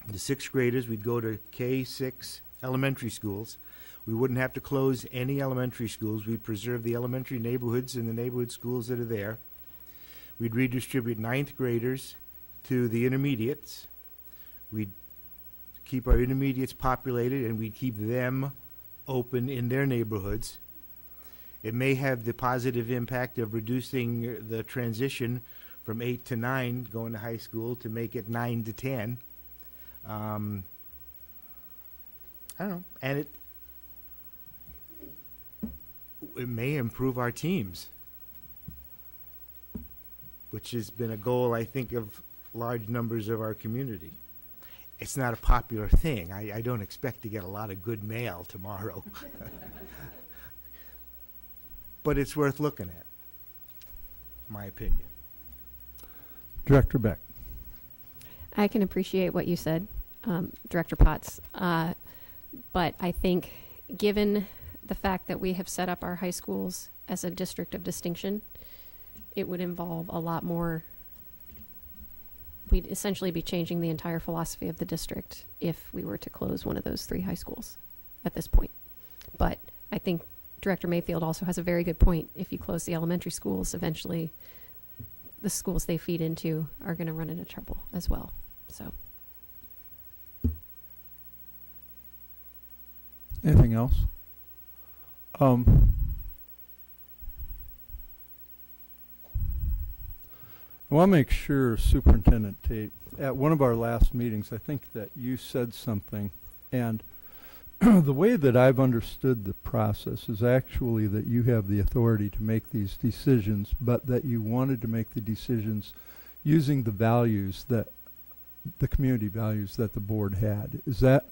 the sixth graders, we'd go to K-6 elementary schools. We wouldn't have to close any elementary schools. We'd preserve the elementary neighborhoods and the neighborhood schools that are there. We'd redistribute ninth graders to the intermediates. We'd keep our intermediates populated and we'd keep them open in their neighborhoods. It may have the positive impact of reducing the transition from 8 to 9 going to high school to make it 9 to 10. I don't know. And it may improve our teams, which has been a goal, I think, of large numbers of our community. It's not a popular thing. I don't expect to get a lot of good mail tomorrow. But it's worth looking at, my opinion. Director Beck. I can appreciate what you said, Director Potts. But I think given the fact that we have set up our high schools as a district of distinction, it would involve a lot more. We'd essentially be changing the entire philosophy of the district if we were to close one of those 3 high schools at this point. But I think Director Mayfield also has a very good point. If you close the elementary schools, eventually the schools they feed into are going to run into trouble as well. So. Anything else? I want to make sure Superintendent Tate at one of our last meetings, I think that you said something, and the way that I've understood the process is actually that you have the authority to make these decisions, but that you wanted to make the decisions using the values that, the community values that the board had. Is that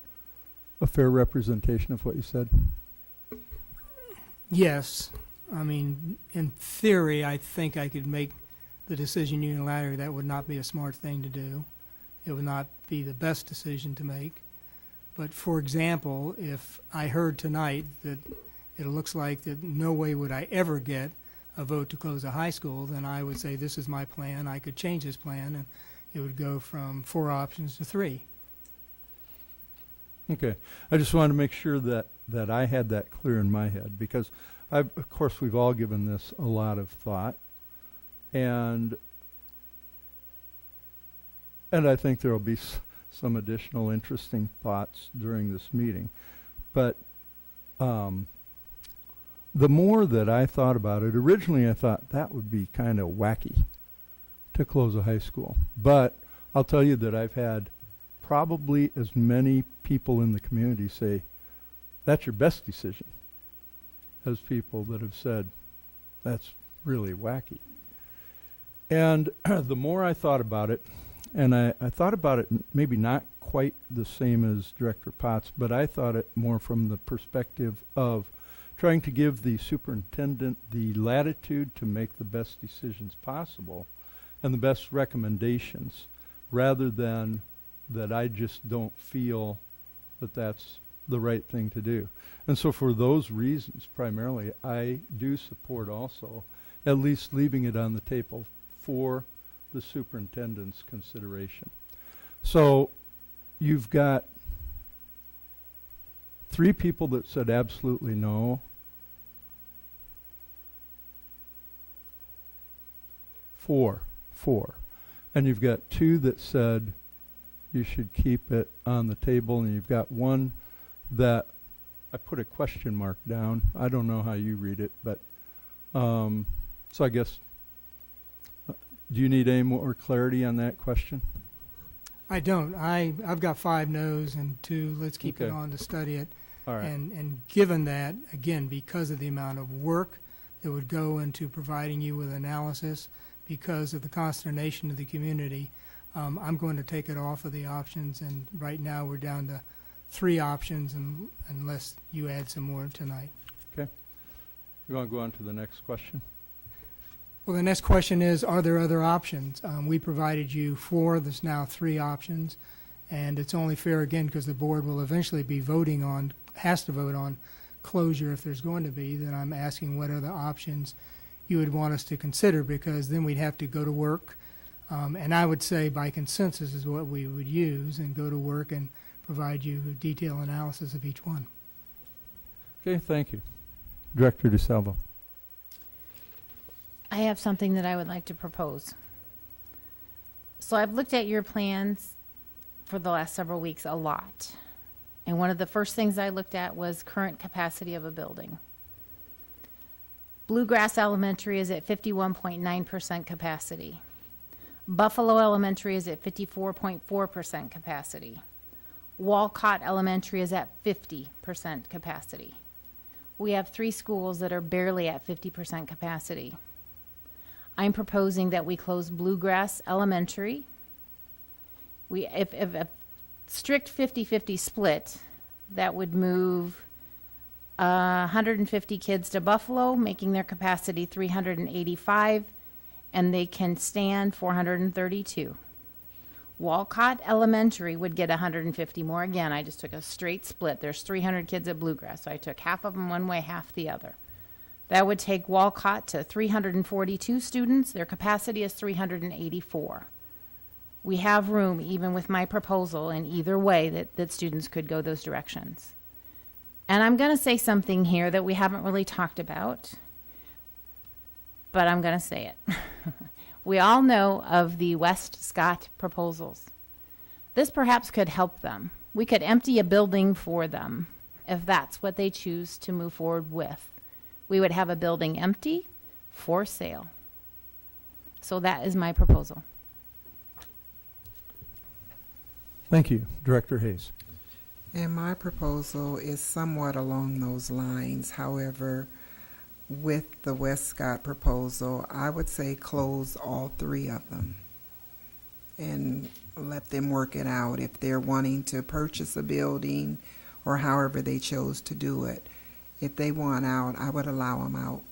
a fair representation of what you said? Yes. I mean, in theory, I think I could make the decision unilaterally. That would not be a smart thing to do. It would not be the best decision to make. But for example, if I heard tonight that it looks like that no way would I ever get a vote to close a high school, then I would say, this is my plan. I could change this plan, and it would go from 4 options to 3. Okay. I just wanted to make sure that I had that clear in my head, because of course, we've all given this a lot of thought, and I think there will be some additional interesting thoughts during this meeting. But the more that I thought about it, originally I thought that would be kind of wacky to close a high school. But I'll tell you that I've had probably as many people in the community say, that's your best decision, as people that have said, that's really wacky. And the more I thought about it, and I thought about it maybe not quite the same as Director Potts, but I thought it more from the perspective of trying to give the superintendent the latitude to make the best decisions possible and the best recommendations, rather than that I just don't feel that that's the right thing to do. And so for those reasons, primarily, I do support also at least leaving it on the table for the superintendent's consideration. So you've got 3 people that said absolutely no. 4. And you've got 2 that said you should keep it on the table, and you've got 1 that I put a question mark down. I don't know how you read it, but so I guess, do you need any more clarity on that question? I don't. I've got 5 no's and 2, let's keep it Okay. on to study it. All right. And given that, again, because of the amount of work that would go into providing you with analysis, because of the consternation of the community, I'm going to take it off of the options, and right now we're down to 3 options, unless you add some more tonight. Okay. You want to go on to the next question? Well, the next question is, are there other options? We provided you 4, there's now 3 options, and it's only fair, again, because the board will eventually be has to vote on closure if there's going to be, then I'm asking what other options you would want us to consider, because then we'd have to go to work, and I would say by consensus is what we would use, and go to work and provide you a detailed analysis of each one. Okay, thank you. Director DeSalvo. I have something that I would like to propose. So I've looked at your plans for the last several weeks a lot. And one of the first things I looked at was current capacity of a building. Bluegrass Elementary is at 51.9% capacity. Buffalo Elementary is at 54.4% capacity. Walcott Elementary is at 50% capacity. We have 3 schools that are barely at 50% capacity. I'm proposing that we close Bluegrass Elementary. If a strict 50-50 split, that would move 150 kids to Buffalo, making their capacity 385, and they can stand 432. Walcott Elementary would get 150 more. Again, I just took a straight split. There's 300 kids at Bluegrass, so I took half of them one way, half the other. That would take Walcott to 342 students. Their capacity is 384. We have room, even with my proposal, in either way that students could go those directions. And I'm going to say something here that we haven't really talked about, but I'm going to say it. We all know of the West Scott proposals. This perhaps could help them. We could empty a building for them if that's what they choose to move forward with. We would have a building empty for sale. So that is my proposal. Thank you. Director Hayes. And my proposal is somewhat along those lines. However, with the Westcott proposal, I would say close all three of them and let them work it out if they're wanting to purchase a building or however they chose to do it. If they want out, I would allow them out.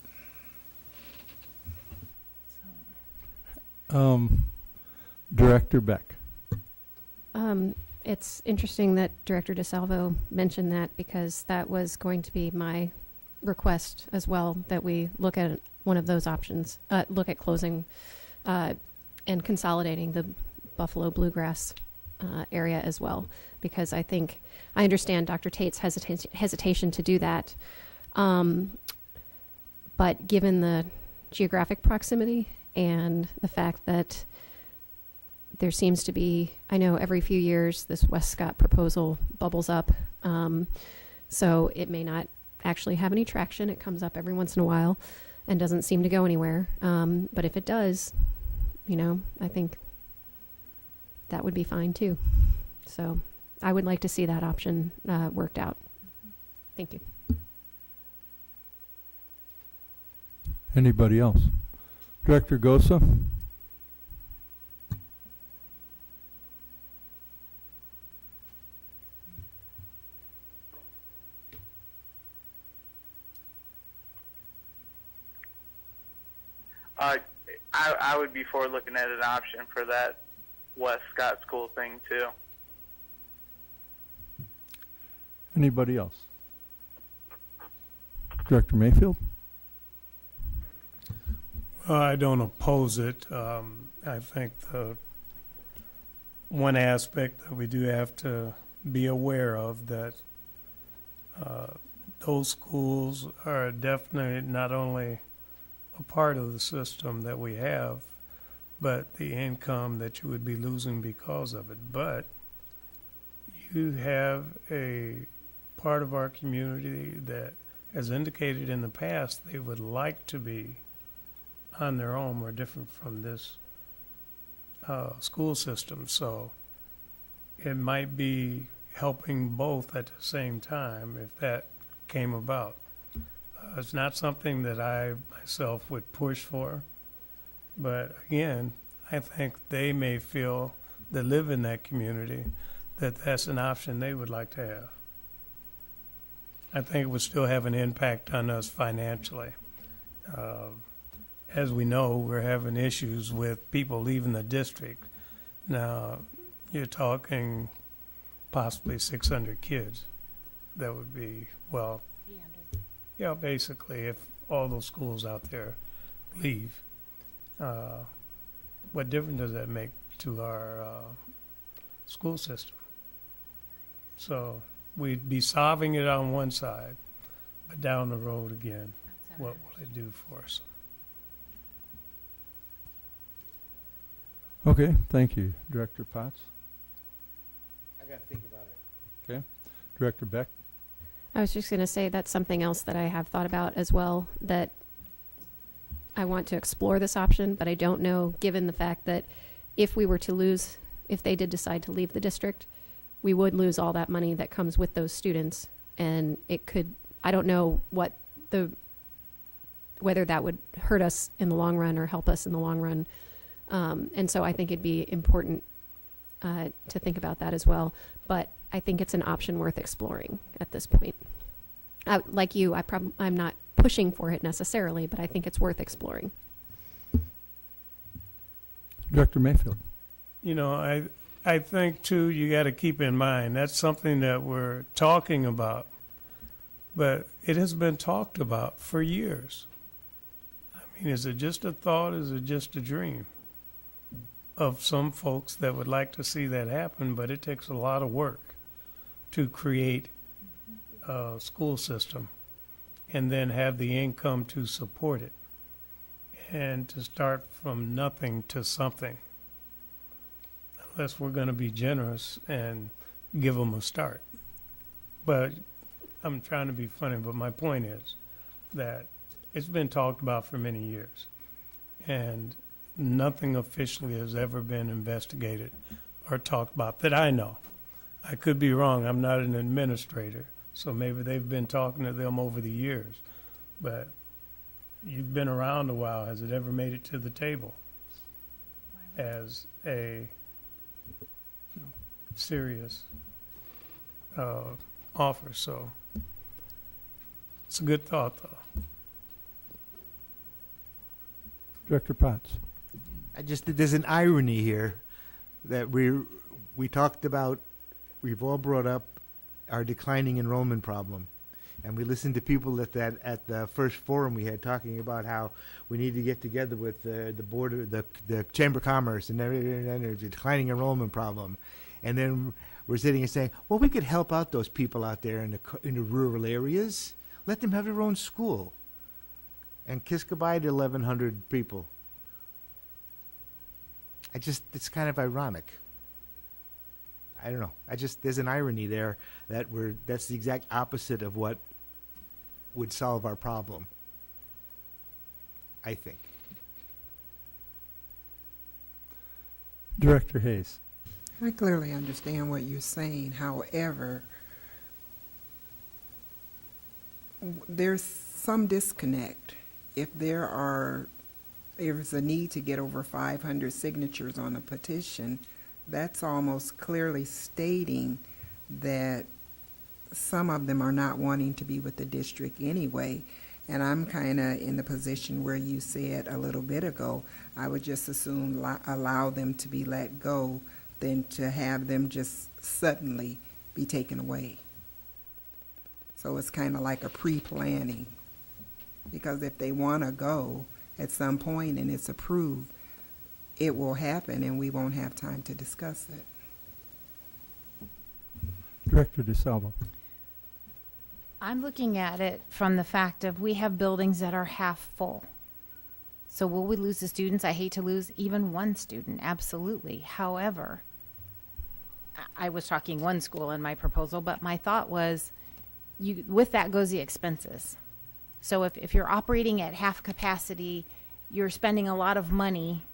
Director Beck. It's interesting that Director DeSalvo mentioned that, because that was going to be my request as well, that we look at one of those options, look at closing and consolidating the Buffalo Bluegrass area as well, because I understand Dr. Tate's hesitation to do that. But given the geographic proximity and the fact that there seems to be, I know every few years this Westcott proposal bubbles up, so it may not actually have any traction. It comes up every once in a while and doesn't seem to go anywhere. But if it does, I think that would be fine too. So I would like to see that option worked out. Thank you. Anybody else? Director Gosa. I would be for looking at an option for that Westcott school thing too. Anybody else? Director Mayfield. I don't oppose it. I think the one aspect that we do have to be aware of, that those schools are definitely not only a part of the system that we have, but the income that you would be losing because of it. But you have a part of our community that has indicated in the past they would like to be on their own or different from this school system. So it might be helping both at the same time if that came about. It's not something that I myself would push for, but again, I think they may feel, that live in that community, that that's an option they would like to have. I think it would still have an impact on us financially. As we know, we're having issues with people leaving the district. Now, you're talking possibly 600 kids. That would be, well, 300. yeah, basically, if all those schools out there leave, what difference does that make to our school system? So we'd be solving it on one side, but down the road again, what will it do for us? Okay, thank you. Director Potts. I got to think about it. Okay. Director Beck. I was just going to say that's something else that I have thought about as well, that I want to explore this option, but I don't know, given the fact that if we were to lose, if they did decide to leave the district, we would lose all that money that comes with those students. And it could, I don't know whether that would hurt us in the long run or help us in the long run. And so I think it'd be important to think about that as well. But I think it's an option worth exploring at this point. Like you, I'm not pushing for it necessarily, but I think it's worth exploring. Director Mayfield. I think too, you got to keep in mind that's something that we're talking about, but it has been talked about for years. I mean, is it just a thought? Is it just a dream of some folks that would like to see that happen? But it takes a lot of work to create a school system and then have the income to support it and to start from nothing to something. Unless we're going to be generous and give them a start. But I'm trying to be funny, but my point is that it's been talked about for many years, and nothing officially has ever been investigated are talked about that I know. I could be wrong. I'm not an administrator, so maybe they've been talking to them over the years. But you've been around a while. Has it ever made it to the table as a serious offer? So it's a good thought, though. Director Potts. There's an irony here that we talked about, we've all brought up our declining enrollment problem. And we listened to people at the first forum we had talking about how we need to get together with the board of the Chamber of Commerce and there's a declining enrollment problem. And then we're sitting and saying, well, we could help out those people out there in the rural areas. Let them have their own school. And kiss goodbye to 1,100 people. It's kind of ironic. I don't know. There's an irony there that's the exact opposite of what would solve our problem, I think. Director Hayes. I clearly understand what you're saying. However, there's some disconnect. If there's a need to get over 500 signatures on a petition, that's almost clearly stating that some of them are not wanting to be with the district anyway. And I'm kind of in the position where you said a little bit ago, I would just assume allow them to be let go than to have them just suddenly be taken away. So it's kind of like a pre-planning. Because if they want to go at some point and it's approved, it will happen and we won't have time to discuss it. Director DeSalvo. I'm looking at it from the fact of we have buildings that are half full. So will we lose the students? I hate to lose even one student, absolutely. However, I was talking one school in my proposal, but my thought was, with that goes the expenses. So if you're operating at half capacity, you're spending a lot of money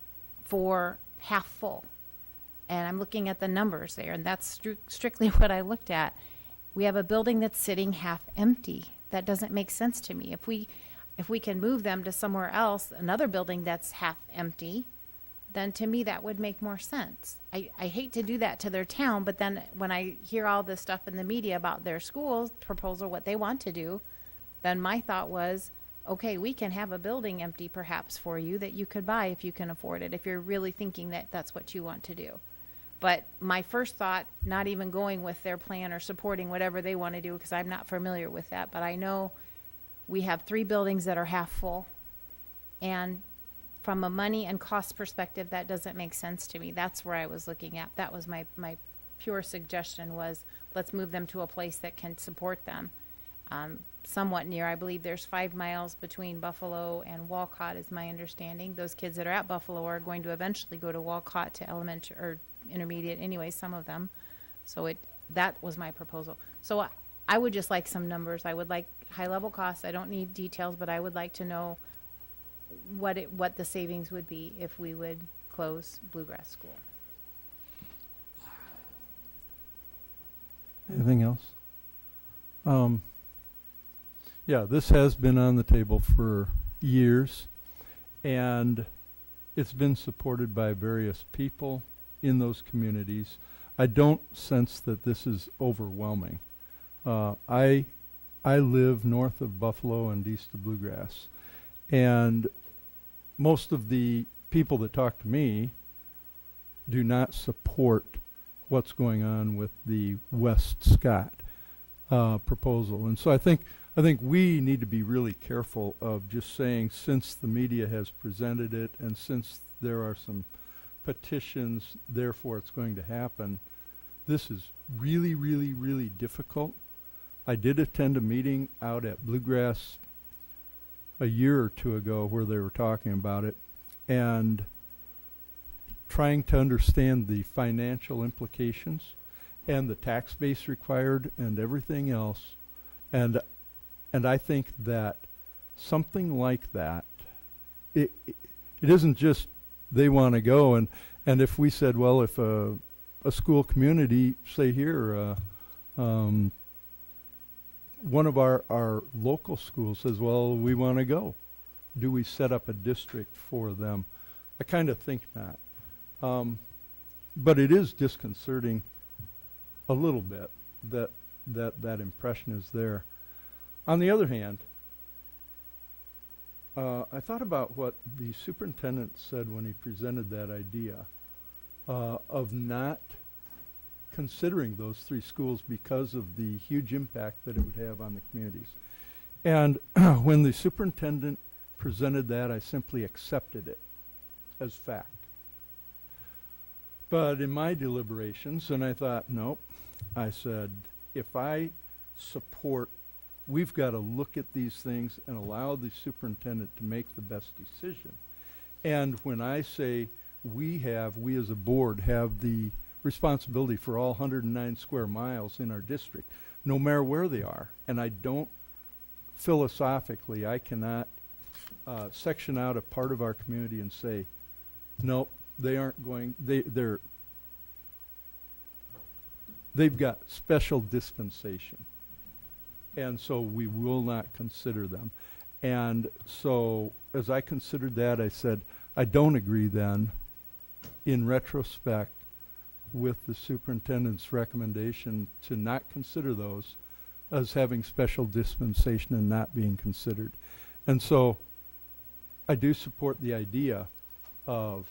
for half full. And I'm looking at the numbers there, and that's strictly what I looked at. We have a building that's sitting half empty. That doesn't make sense to me. If we can move them to somewhere else, another building that's half empty, then to me that would make more sense. I hate to do that to their town, but then when I hear all this stuff in the media about their school proposal, what they want to do, then my thought was, okay, we can have a building empty perhaps for you that you could buy if you can afford it, if you're really thinking that that's what you want to do. But my first thought, not even going with their plan or supporting whatever they want to do, because I'm not familiar with that, but I know we have 3 buildings that are half full. And from a money and cost perspective, that doesn't make sense to me. That's where I was looking at. That was my pure suggestion was, let's move them to a place that can support them. Somewhat near, I believe there's 5 miles between Buffalo and Walcott is my understanding. Those kids that are at Buffalo are going to eventually go to Walcott to elementary or intermediate anyway, some of them. So that was my proposal. So I would just like some numbers. I would like high level costs. I don't need details, but I would like to know what the savings would be if we would close Bluegrass School. Anything else? Yeah, this has been on the table for years, and it's been supported by various people in those communities. I don't sense that this is overwhelming. I live north of Buffalo and east of Bluegrass, and most of the people that talk to me do not support what's going on with the West Scott proposal. And so I think we need to be really careful of just saying, since the media has presented it and since there are some petitions, therefore it's going to happen. This is really, really, really difficult. I did attend a meeting out at Bluegrass a year or 2 ago where they were talking about it and trying to understand the financial implications and the tax base required and everything else. And I think that something like that, it isn't just they want to go, and if we said, well, if a a school community, say here, one of our local schools says, well, we want to go. Do we set up a district for them? I kind of think not. But it is disconcerting a little bit that impression is there. On the other hand, I thought about what the superintendent said when he presented that idea of not considering those three schools because of the huge impact that it would have on the communities. And when the superintendent presented that, I simply accepted it as fact. But in my deliberations, and I thought, nope, I said, if I support, we've got to look at these things and allow the superintendent to make the best decision. And when I say we as a board have the responsibility for all 109 square miles in our district, no matter where they are, and I don't, philosophically, I cannot section out a part of our community and say, nope, they aren't going, they've got special dispensation. And so we will not consider them. And so as I considered that, I said, I don't agree then, in retrospect, with the superintendent's recommendation to not consider those as having special dispensation and not being considered. And so I do support the idea of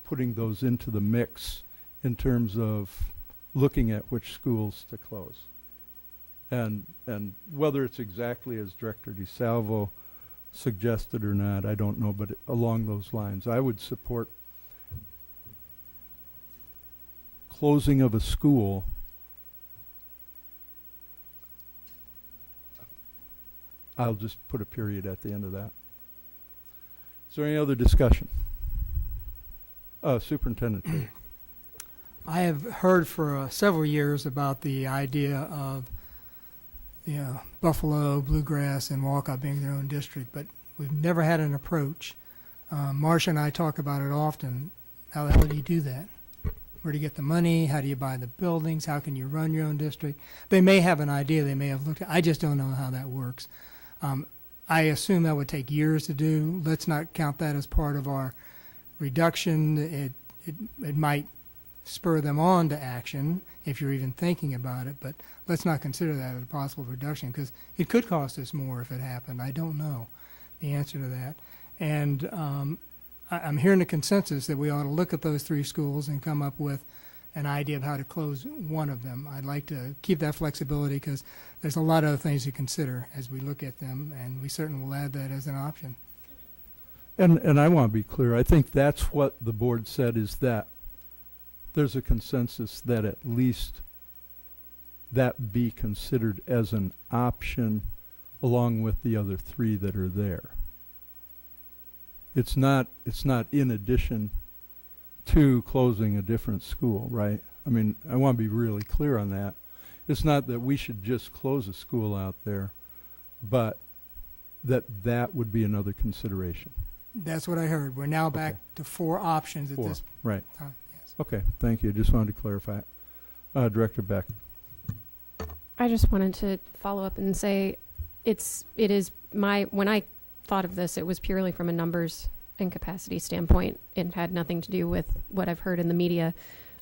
putting those into the mix in terms of looking at which schools to close. And whether it's exactly as Director DeSalvo suggested or not, I don't know, but along those lines, I would support closing of a school I'll just put a period at the end of that. Is there any other discussion? Superintendent. Tate. I have heard for several years about the idea of Buffalo, Bluegrass, and Walcott being their own district, but we've never had an approach. Marcia and I talk about it often. How the hell do you do that? Where do you get the money? How do you buy the buildings? How can you run your own district? They may have an idea. They may have looked at I just don't know how that works. I assume that would take years to do. Let's not count that as part of our reduction. It might spur them on to action if you're even thinking about it, but let's not consider that as a possible reduction because it could cost us more if it happened. I don't know the answer to that. And I'm hearing a consensus that we ought to look at those three schools and come up with an idea of how to close one of them. I'd like to keep that flexibility because there's a lot of other things to consider as we look at them, and we certainly will add that as an option. And I want to be clear. I think that's what the board said is that there's a consensus that at least that be considered as an option along with the other three that are there. It's not in addition to closing a different school, right? I mean, I want to be really clear on that. It's not that we should just close a school out there, but that would be another consideration. That's what I heard. We're now back to 4 options at this right. time. Yes. Okay, thank you. Just wanted to clarify it. Director Beck. I just wanted to follow up and say when I thought of this, it was purely from a numbers and capacity standpoint. It had nothing to do with what I've heard in the media.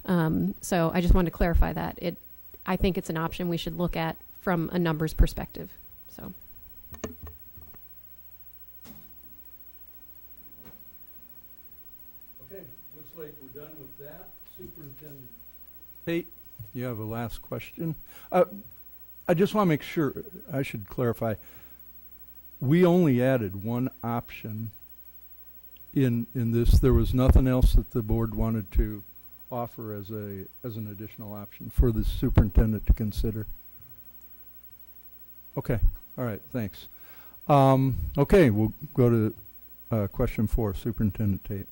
So I just wanted to clarify that. I think it's an option we should look at from a numbers perspective. So. Okay, looks like we're done with that. Superintendent Tate, you have a last question. I just want to make sure, I should clarify, we only added one option in this. There was nothing else that the board wanted to offer as an additional option for the superintendent to consider. Okay, all right, thanks. Okay, we'll go to question 4, Superintendent Tate.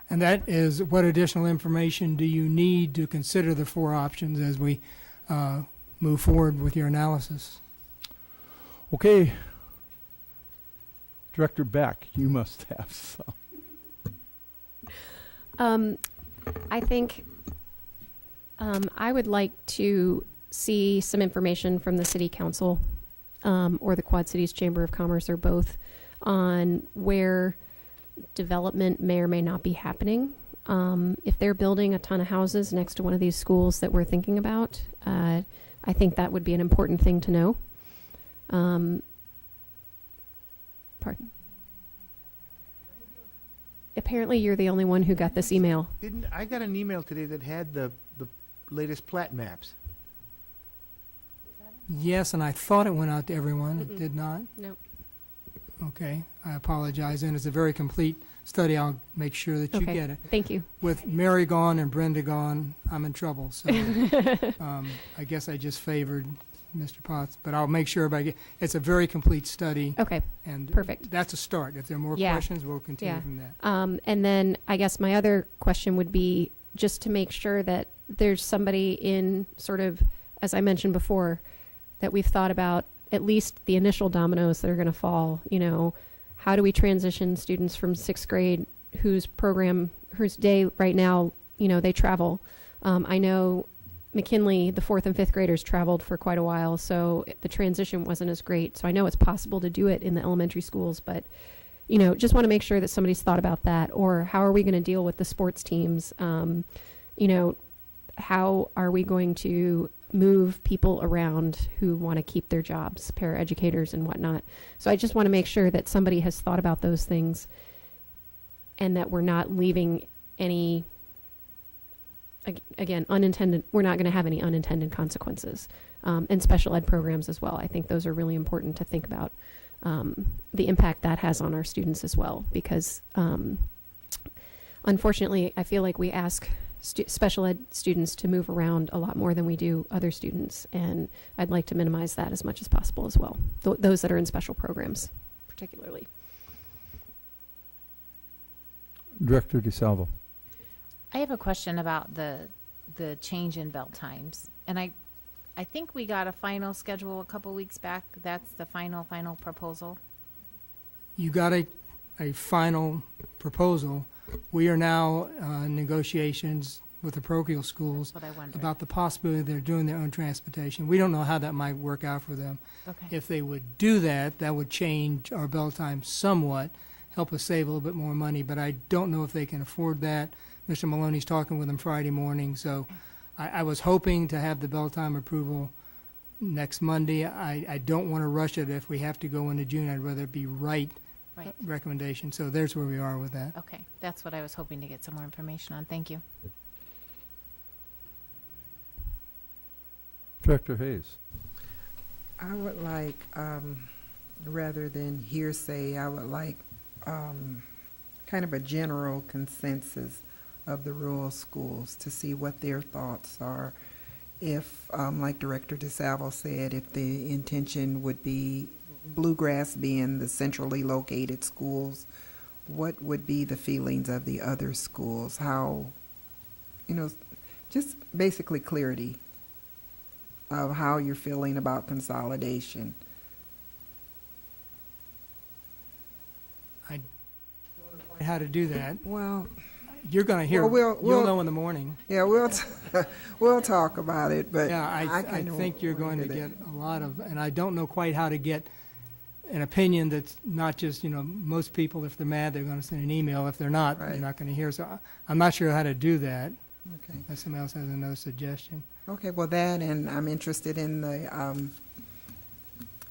And that is, what additional information do you need to consider the 4 options as we move forward with your analysis? Okay, Director Beck, you must have some. I think I would like to see some information from the city council or the Quad Cities Chamber of Commerce or both on where development may or may not be happening. If they're building a ton of houses next to one of these schools that we're thinking about, I think that would be an important thing to know. Pardon? Apparently you're the only one who got this email. I got an email today that had the latest plat maps. Yes, and I thought it went out to everyone. It did not. Nope. Okay, I apologize. And it's a very complete study. I'll make sure that you Okay. get it. Thank you. With Mary gone and Brenda gone, I'm in trouble. So I guess I just favored Mr. Potts, but I'll make sure everybody get. It's a very complete study, Okay, and perfect. that's a start. If there are more Yeah. questions, we'll continue Yeah. from that. And then I guess my other question would be just to make sure that there's somebody in sort of, as I mentioned before, that we've thought about at least the initial dominoes that are going to fall. You know, how do we transition students from sixth grade whose day right now, you know, they travel. I know McKinley, the fourth and fifth graders traveled for quite a while, so the transition wasn't as great. So I know it's possible to do it in the elementary schools, but, you know, just want to make sure that somebody's thought about that. Or how are we going to deal with the sports teams? You know, how are we going to move people around who want to keep their jobs, paraeducators and whatnot? So I just want to make sure that somebody has thought about those things and that we're not leaving any, again, unintended, we're not going to have any unintended consequences. And special ed programs as well. I think those are really important to think about the impact that has on our students as well, because unfortunately, I feel like we ask special ed students to move around a lot more than we do other students, and I'd like to minimize that as much as possible as well, those that are in special programs particularly. Director DeSalvo. I have a question about the change in bell times, and I think we got a final schedule a couple weeks back. That's the final proposal. You got a final proposal. We are now in negotiations with the parochial schools That's what I wondered. about the possibility they're doing their own transportation. We don't know how that might work out for them. Okay. If they would do that, that would change our bell time somewhat, help us save a little bit more money, but I don't know if they can afford that. Mr. Maloney's talking with them Friday morning, so I was hoping to have the bell time approval next Monday. I don't want to rush it. If we have to go into June, I'd rather it be right recommendation. So there's where we are with that. Okay, that's what I was hoping to get some more information on. Thank you. Director Hayes. I would like, rather than hearsay, I would like kind of a general consensus of the rural schools to see what their thoughts are. If, like Director DeSalvo said, if the intention would be Bluegrass being the centrally located schools, what would be the feelings of the other schools? How, you know, just basically clarity of how you're feeling about consolidation. How to do that. Well, You're going to hear, Well, you'll know in the morning. yeah, we'll talk about it, but Yeah, I kinda think you're going to wanted get it. a lot of, and I don't know quite how to get an opinion that's not just, you know, most people, if they're mad, they're going to send an email. If they're not, they're Right. not going to hear. So I'm not sure how to do that, Okay. unless somebody else has another suggestion. Okay, well, that, and I'm interested in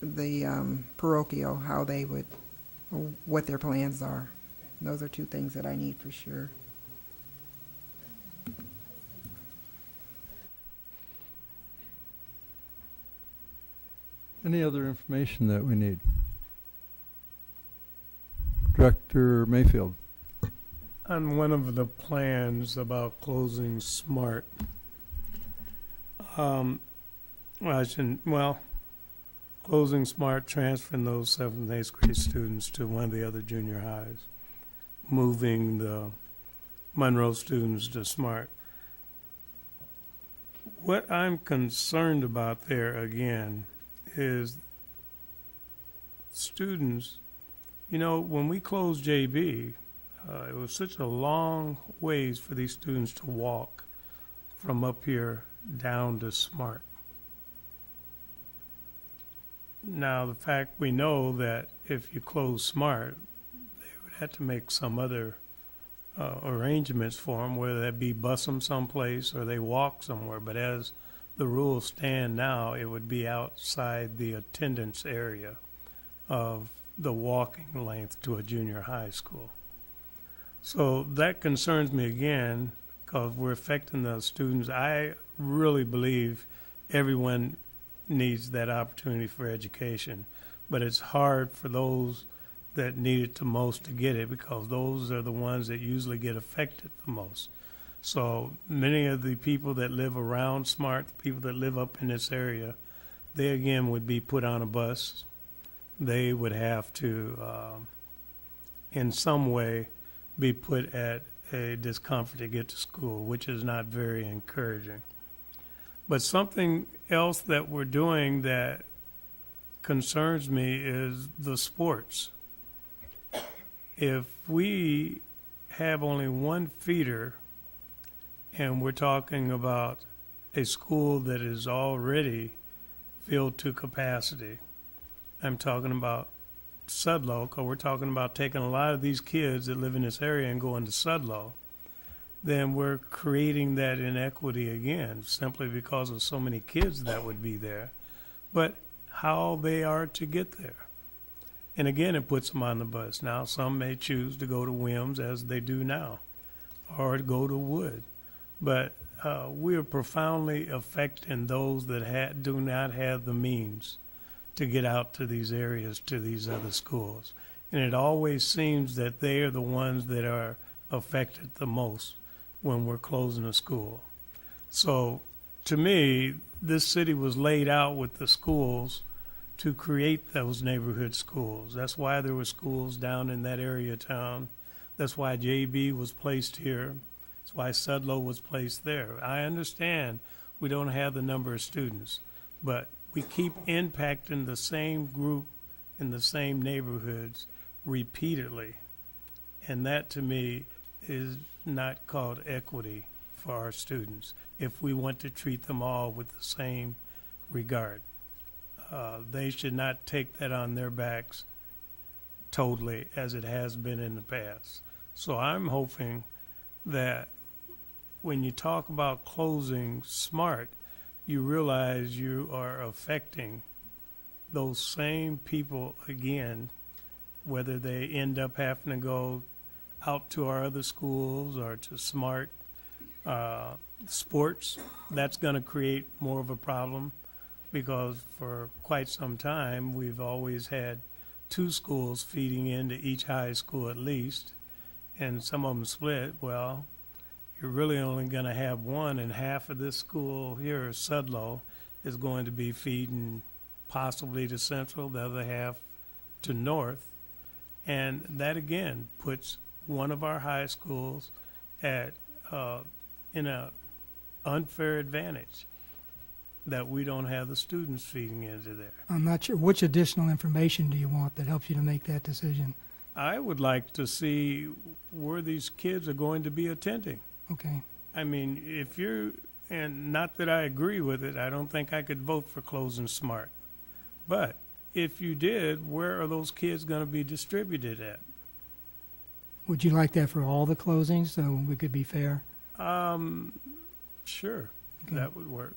the parochial, how they would, what their plans are. Those are two things that I need for sure. Any other information that we need? Director Mayfield. On one of the plans about closing SMART, closing SMART, transferring those 7th and 8th grade students to one of the other junior highs, moving the Monroe students to SMART. What I'm concerned about there, again, is students, you know, when we closed JB, it was such a long ways for these students to walk from up here down to Smart. Now, the fact we know that if you close Smart, they would have to make some other arrangements for them, whether that be bus them someplace or they walk somewhere. But as the rules stand now, it would be outside the attendance area of the walking length to a junior high school. So that concerns me again, because we're affecting the students. I really believe everyone needs that opportunity for education, but it's hard for those that need it the most to get it, because those are the ones that usually get affected the most. So many of the people that live around Smart, the people that live up in this area, they again would be put on a bus. They would have to, in some way, be put at a discomfort to get to school, which is not very encouraging. But something else that we're doing that concerns me is the sports. If we have only one feeder, and we're talking about a school that is already filled to capacity, I'm talking about Sudlow, because we're talking about taking a lot of these kids that live in this area and going to Sudlow, then we're creating that inequity again, simply because of so many kids that would be there, but how they are to get there. And again, it puts them on the bus. Now, some may choose to go to Williams, as they do now, or to go to Wood. But we are profoundly affecting those that do not have the means to get out to these areas, to these other schools. And it always seems that they are the ones that are affected the most when we're closing a school. So to me, this city was laid out with the schools to create those neighborhood schools. That's why there were schools down in that area of town. That's why JB was placed here. That's why Sudlow was placed there. I understand we don't have the number of students, but we keep impacting the same group in the same neighborhoods repeatedly. And that, to me, is not called equity for our students if we want to treat them all with the same regard. They should not take that on their backs totally as it has been in the past. So I'm hoping that when you talk about closing Smart, you realize you are affecting those same people again, whether they end up having to go out to our other schools or to Smart sports. That's going to create more of a problem, because for quite some time we've always had two schools feeding into each high school at least, and some of them split. Well, you're really only going to have one, and half of this school here, Sudlow, is going to be feeding possibly to Central, the other half to North. And that, again, puts one of our high schools at in an unfair advantage that we don't have the students feeding into there. I'm not sure, which additional information do you want that helps you to make that decision? I would like to see where these kids are going to be attending. Okay. I mean, if you're, and not that I agree with it, I don't think I could vote for closing Smart. But if you did, where are those kids going to be distributed at? Would you like that for all the closings, so we could be fair? Sure, Okay. that would work.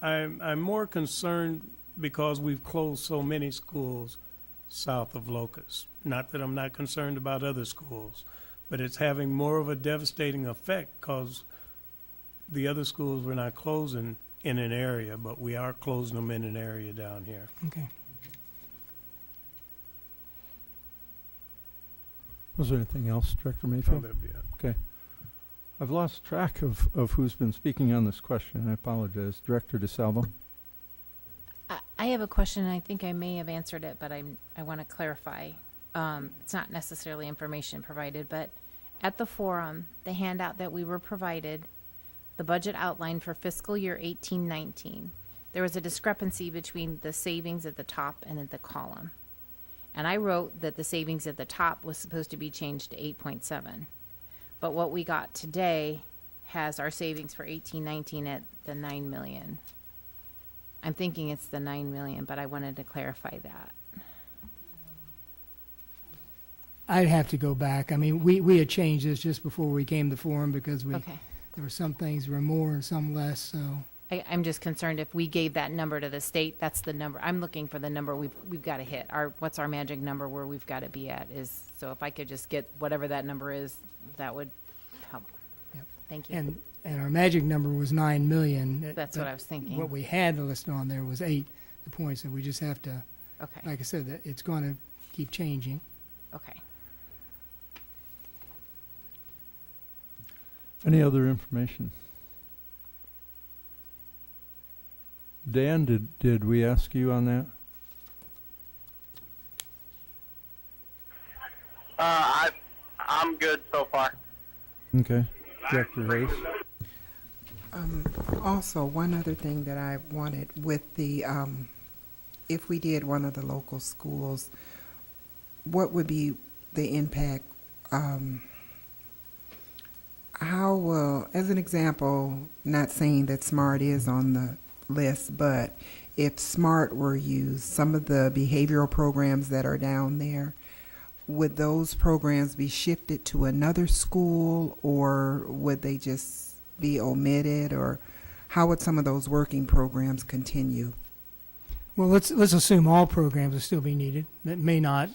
I'm more concerned because we've closed so many schools south of Locust. Not that I'm not concerned about other schools, but it's having more of a devastating effect because the other schools we're not closing in an area, but we are closing them in an area down here. Okay. Was there anything else, Director So Mayfield? that'd be it. I've lost track of who's been speaking on this question. I apologize. Director DeSalvo? I have a question, and I think I may have answered it, but I want to clarify. It's not necessarily information provided, but at the forum, the handout that we were provided, the budget outline for fiscal year 18-19, there was a discrepancy between the savings at the top and at the column. And I wrote that the savings at the top was supposed to be changed to 8.7. But what we got today has our savings for 18-19 at the 9 million. I'm thinking it's the 9 million, but I wanted to clarify that. I'd have to go back. I mean, we had changed this just before we came to forum because Okay. there were some things that were more and some less, so. I'm just concerned if we gave that number to the state, that's the number. I'm looking for the number we've got to hit. What's our magic number where we've got to be at is, so if I could just get whatever that number is, that would help. Yep. Thank you. And our magic number was 9 million. That's what I was thinking. What we had listed on there was 8, the points, and we just have to, Okay, like I said, that it's going to keep changing. okay. Any other information? Dan, did we ask you on that? I'm good so far. Okay. Director Hayes? Also, one other thing that I wanted with the, if we did one of the local schools, what would be the impact? How will, as an example, not saying that SMART is on the list, but if SMART were used, some of the behavioral programs that are down there, would those programs be shifted to another school, or would they just be omitted, or how would some of those working programs continue? Well, let's assume all programs will still be needed. That may not,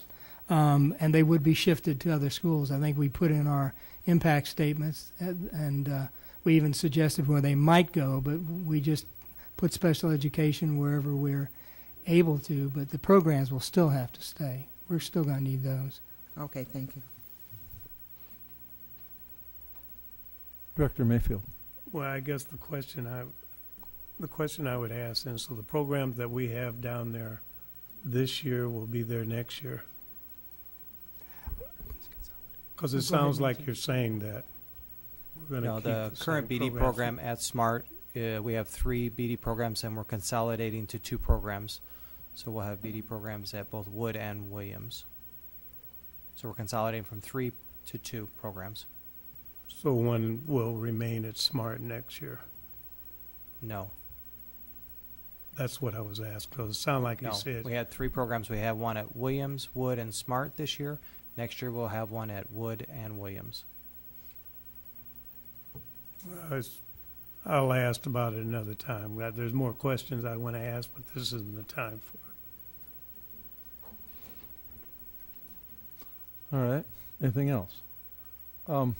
and they would be shifted to other schools. I think we put in our impact statements, and we even suggested where they might go, but we just put special education wherever we're able to, but the programs will still have to stay. We're still going to need those. Okay, thank you. Director Mayfield? Well, I guess the question I would ask, and so the programs that we have down there this year will be there next year. Because it Go ahead, sounds like Nancy. you're saying that we're going to No, keep the the current same BD programs. program at SMART, we have 3 BD programs and we're consolidating to 2 programs. So we'll have BD programs at both Wood and Williams. So we're consolidating from 3 to 2 programs. So one will remain at SMART next year. No, That's what I was asked, because it sounded like you no. said. We had 3 programs. We have one at Williams, Wood, and SMART this year. Next year we'll have one at Wood and Williams. I'll ask about it another time. There's more questions I want to ask, but this isn't the time for it. All right. Anything else? I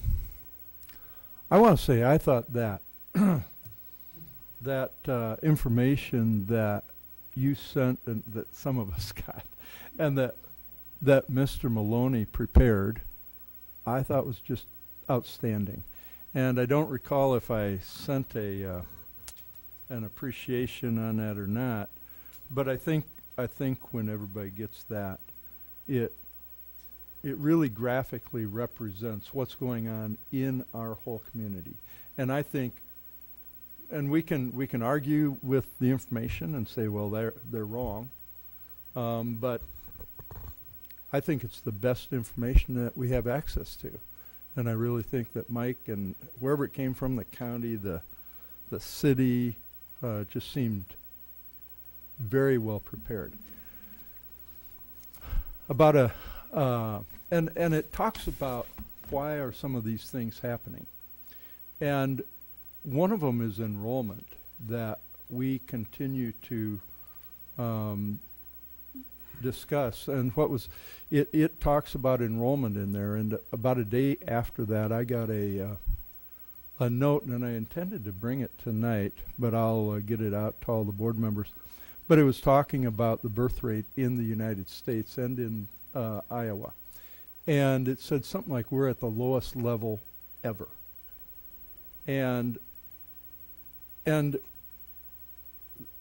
want to say I thought that that information that you sent and that some of us got, and that Mr. Maloney prepared, I thought was just outstanding. And I don't recall if I sent an appreciation on that or not, but I think when everybody gets that, it really graphically represents what's going on in our whole community. And I think, and we can argue with the information and say, well, they're wrong, but I think it's the best information that we have access to. And I really think that Mike and wherever it came from, the county, the city, just seemed very well prepared. About and it talks about why are some of these things happening. And one of them is enrollment, that we continue to discuss. And what was, it talks about enrollment in there, and about a day after that I got a note, and I intended to bring it tonight, but I'll get it out to all the board members. But it was talking about the birth rate in the United States and in Iowa. And it said something like we're at the lowest level ever. And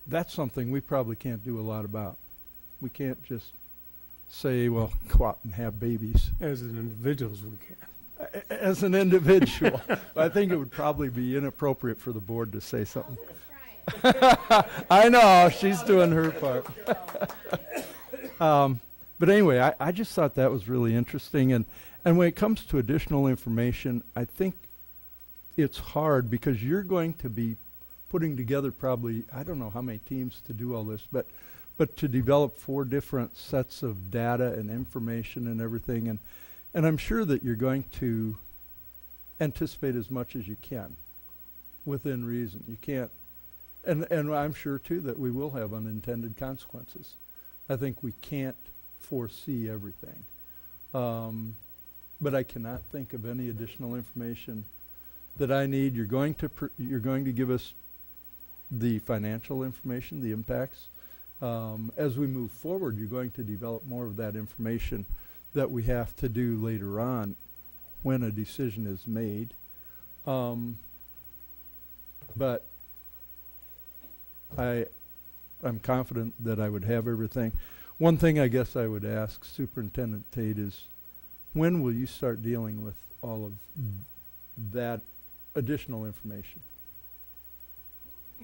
that's something we probably can't do a lot about. We can't just say, well, go out and have babies. As individuals, we can. As an individual. I think it would probably be inappropriate for the board to say something. I know, she's doing her part. But anyway, I just thought that was really interesting. And when it comes to additional information, I think it's hard because you're going to be putting together probably, I don't know how many teams to do all this, but to develop 4 different sets of data and information and everything. And I'm sure that you're going to anticipate as much as you can within reason. You can't, and I'm sure too that we will have unintended consequences. I think we can't foresee everything. But I cannot think of any additional information that I need. You're going to give us the financial information, the impacts. As we move forward, you're going to develop more of that information that we have to do later on when a decision is made. But I'm confident that I would have everything. One thing I guess I would ask Superintendent Tate is, when will you start dealing with all of that additional information?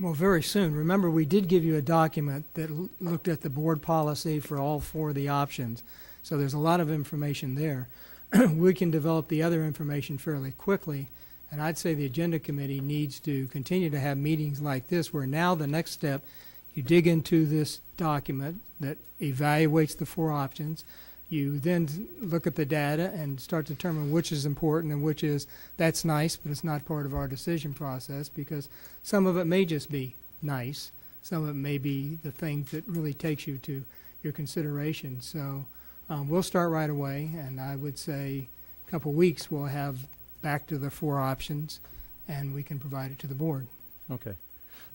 Well, very soon. Remember, we did give you a document that looked at the board policy for all 4 of the options. So there's a lot of information there. We can develop the other information fairly quickly. And I'd say the agenda committee needs to continue to have meetings like this, where now the next step, you dig into this document that evaluates the 4 options. You then look at the data and start to determine which is important and which is, that's nice, but it's not part of our decision process, because some of it may just be nice. Some of it may be the thing that really takes you to your consideration. So we'll start right away, and I would say a couple weeks we'll have back to the 4 options, and we can provide it to the board. Okay.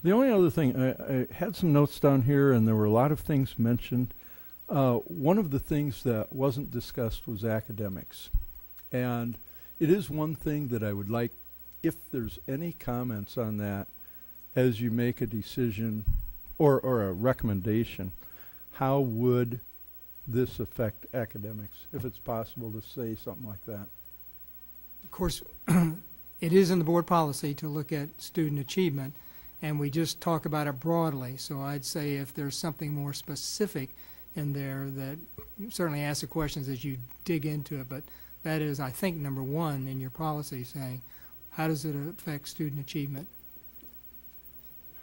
The only other thing, I had some notes down here, and there were a lot of things mentioned. One of the things that wasn't discussed was academics. And it is one thing that I would like, if there's any comments on that, as you make a decision or a recommendation, how would this affect academics, if it's possible to say something like that? Of course, it is in the board policy to look at student achievement, and we just talk about it broadly. So I'd say if there's something more specific in there, that certainly ask the questions as you dig into it, but that is, I think, number 1 in your policy, saying, how does it affect student achievement?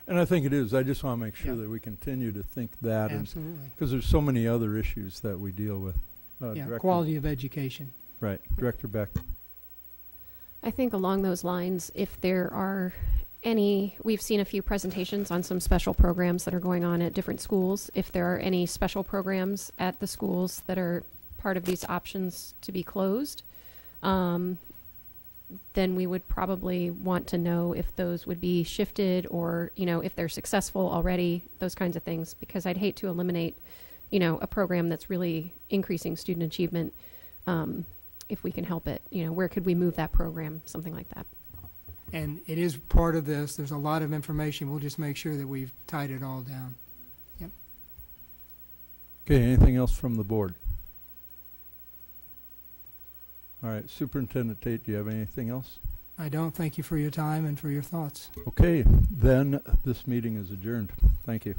And I think it is. I just want to make sure Yeah. that we continue to think that. Absolutely. Because there's so many other issues that we deal with. Yeah, Director- quality of education. Right. Director Beck. I think along those lines, if there are any, we've seen a few presentations on some special programs that are going on at different schools. If there are any special programs at the schools that are part of these options to be closed, then we would probably want to know if those would be shifted, or, you know, if they're successful already, those kinds of things, because I'd hate to eliminate, you know, a program that's really increasing student achievement, if we can help it. You know, where could we move that program, something like that. And it is part of this. There's a lot of information. We'll just make sure that we've tied it all down. Okay, anything else from the board? All right, Superintendent Tate, do you have anything else? I don't. Thank you for your time and for your thoughts. Okay, then this meeting is adjourned. Thank you.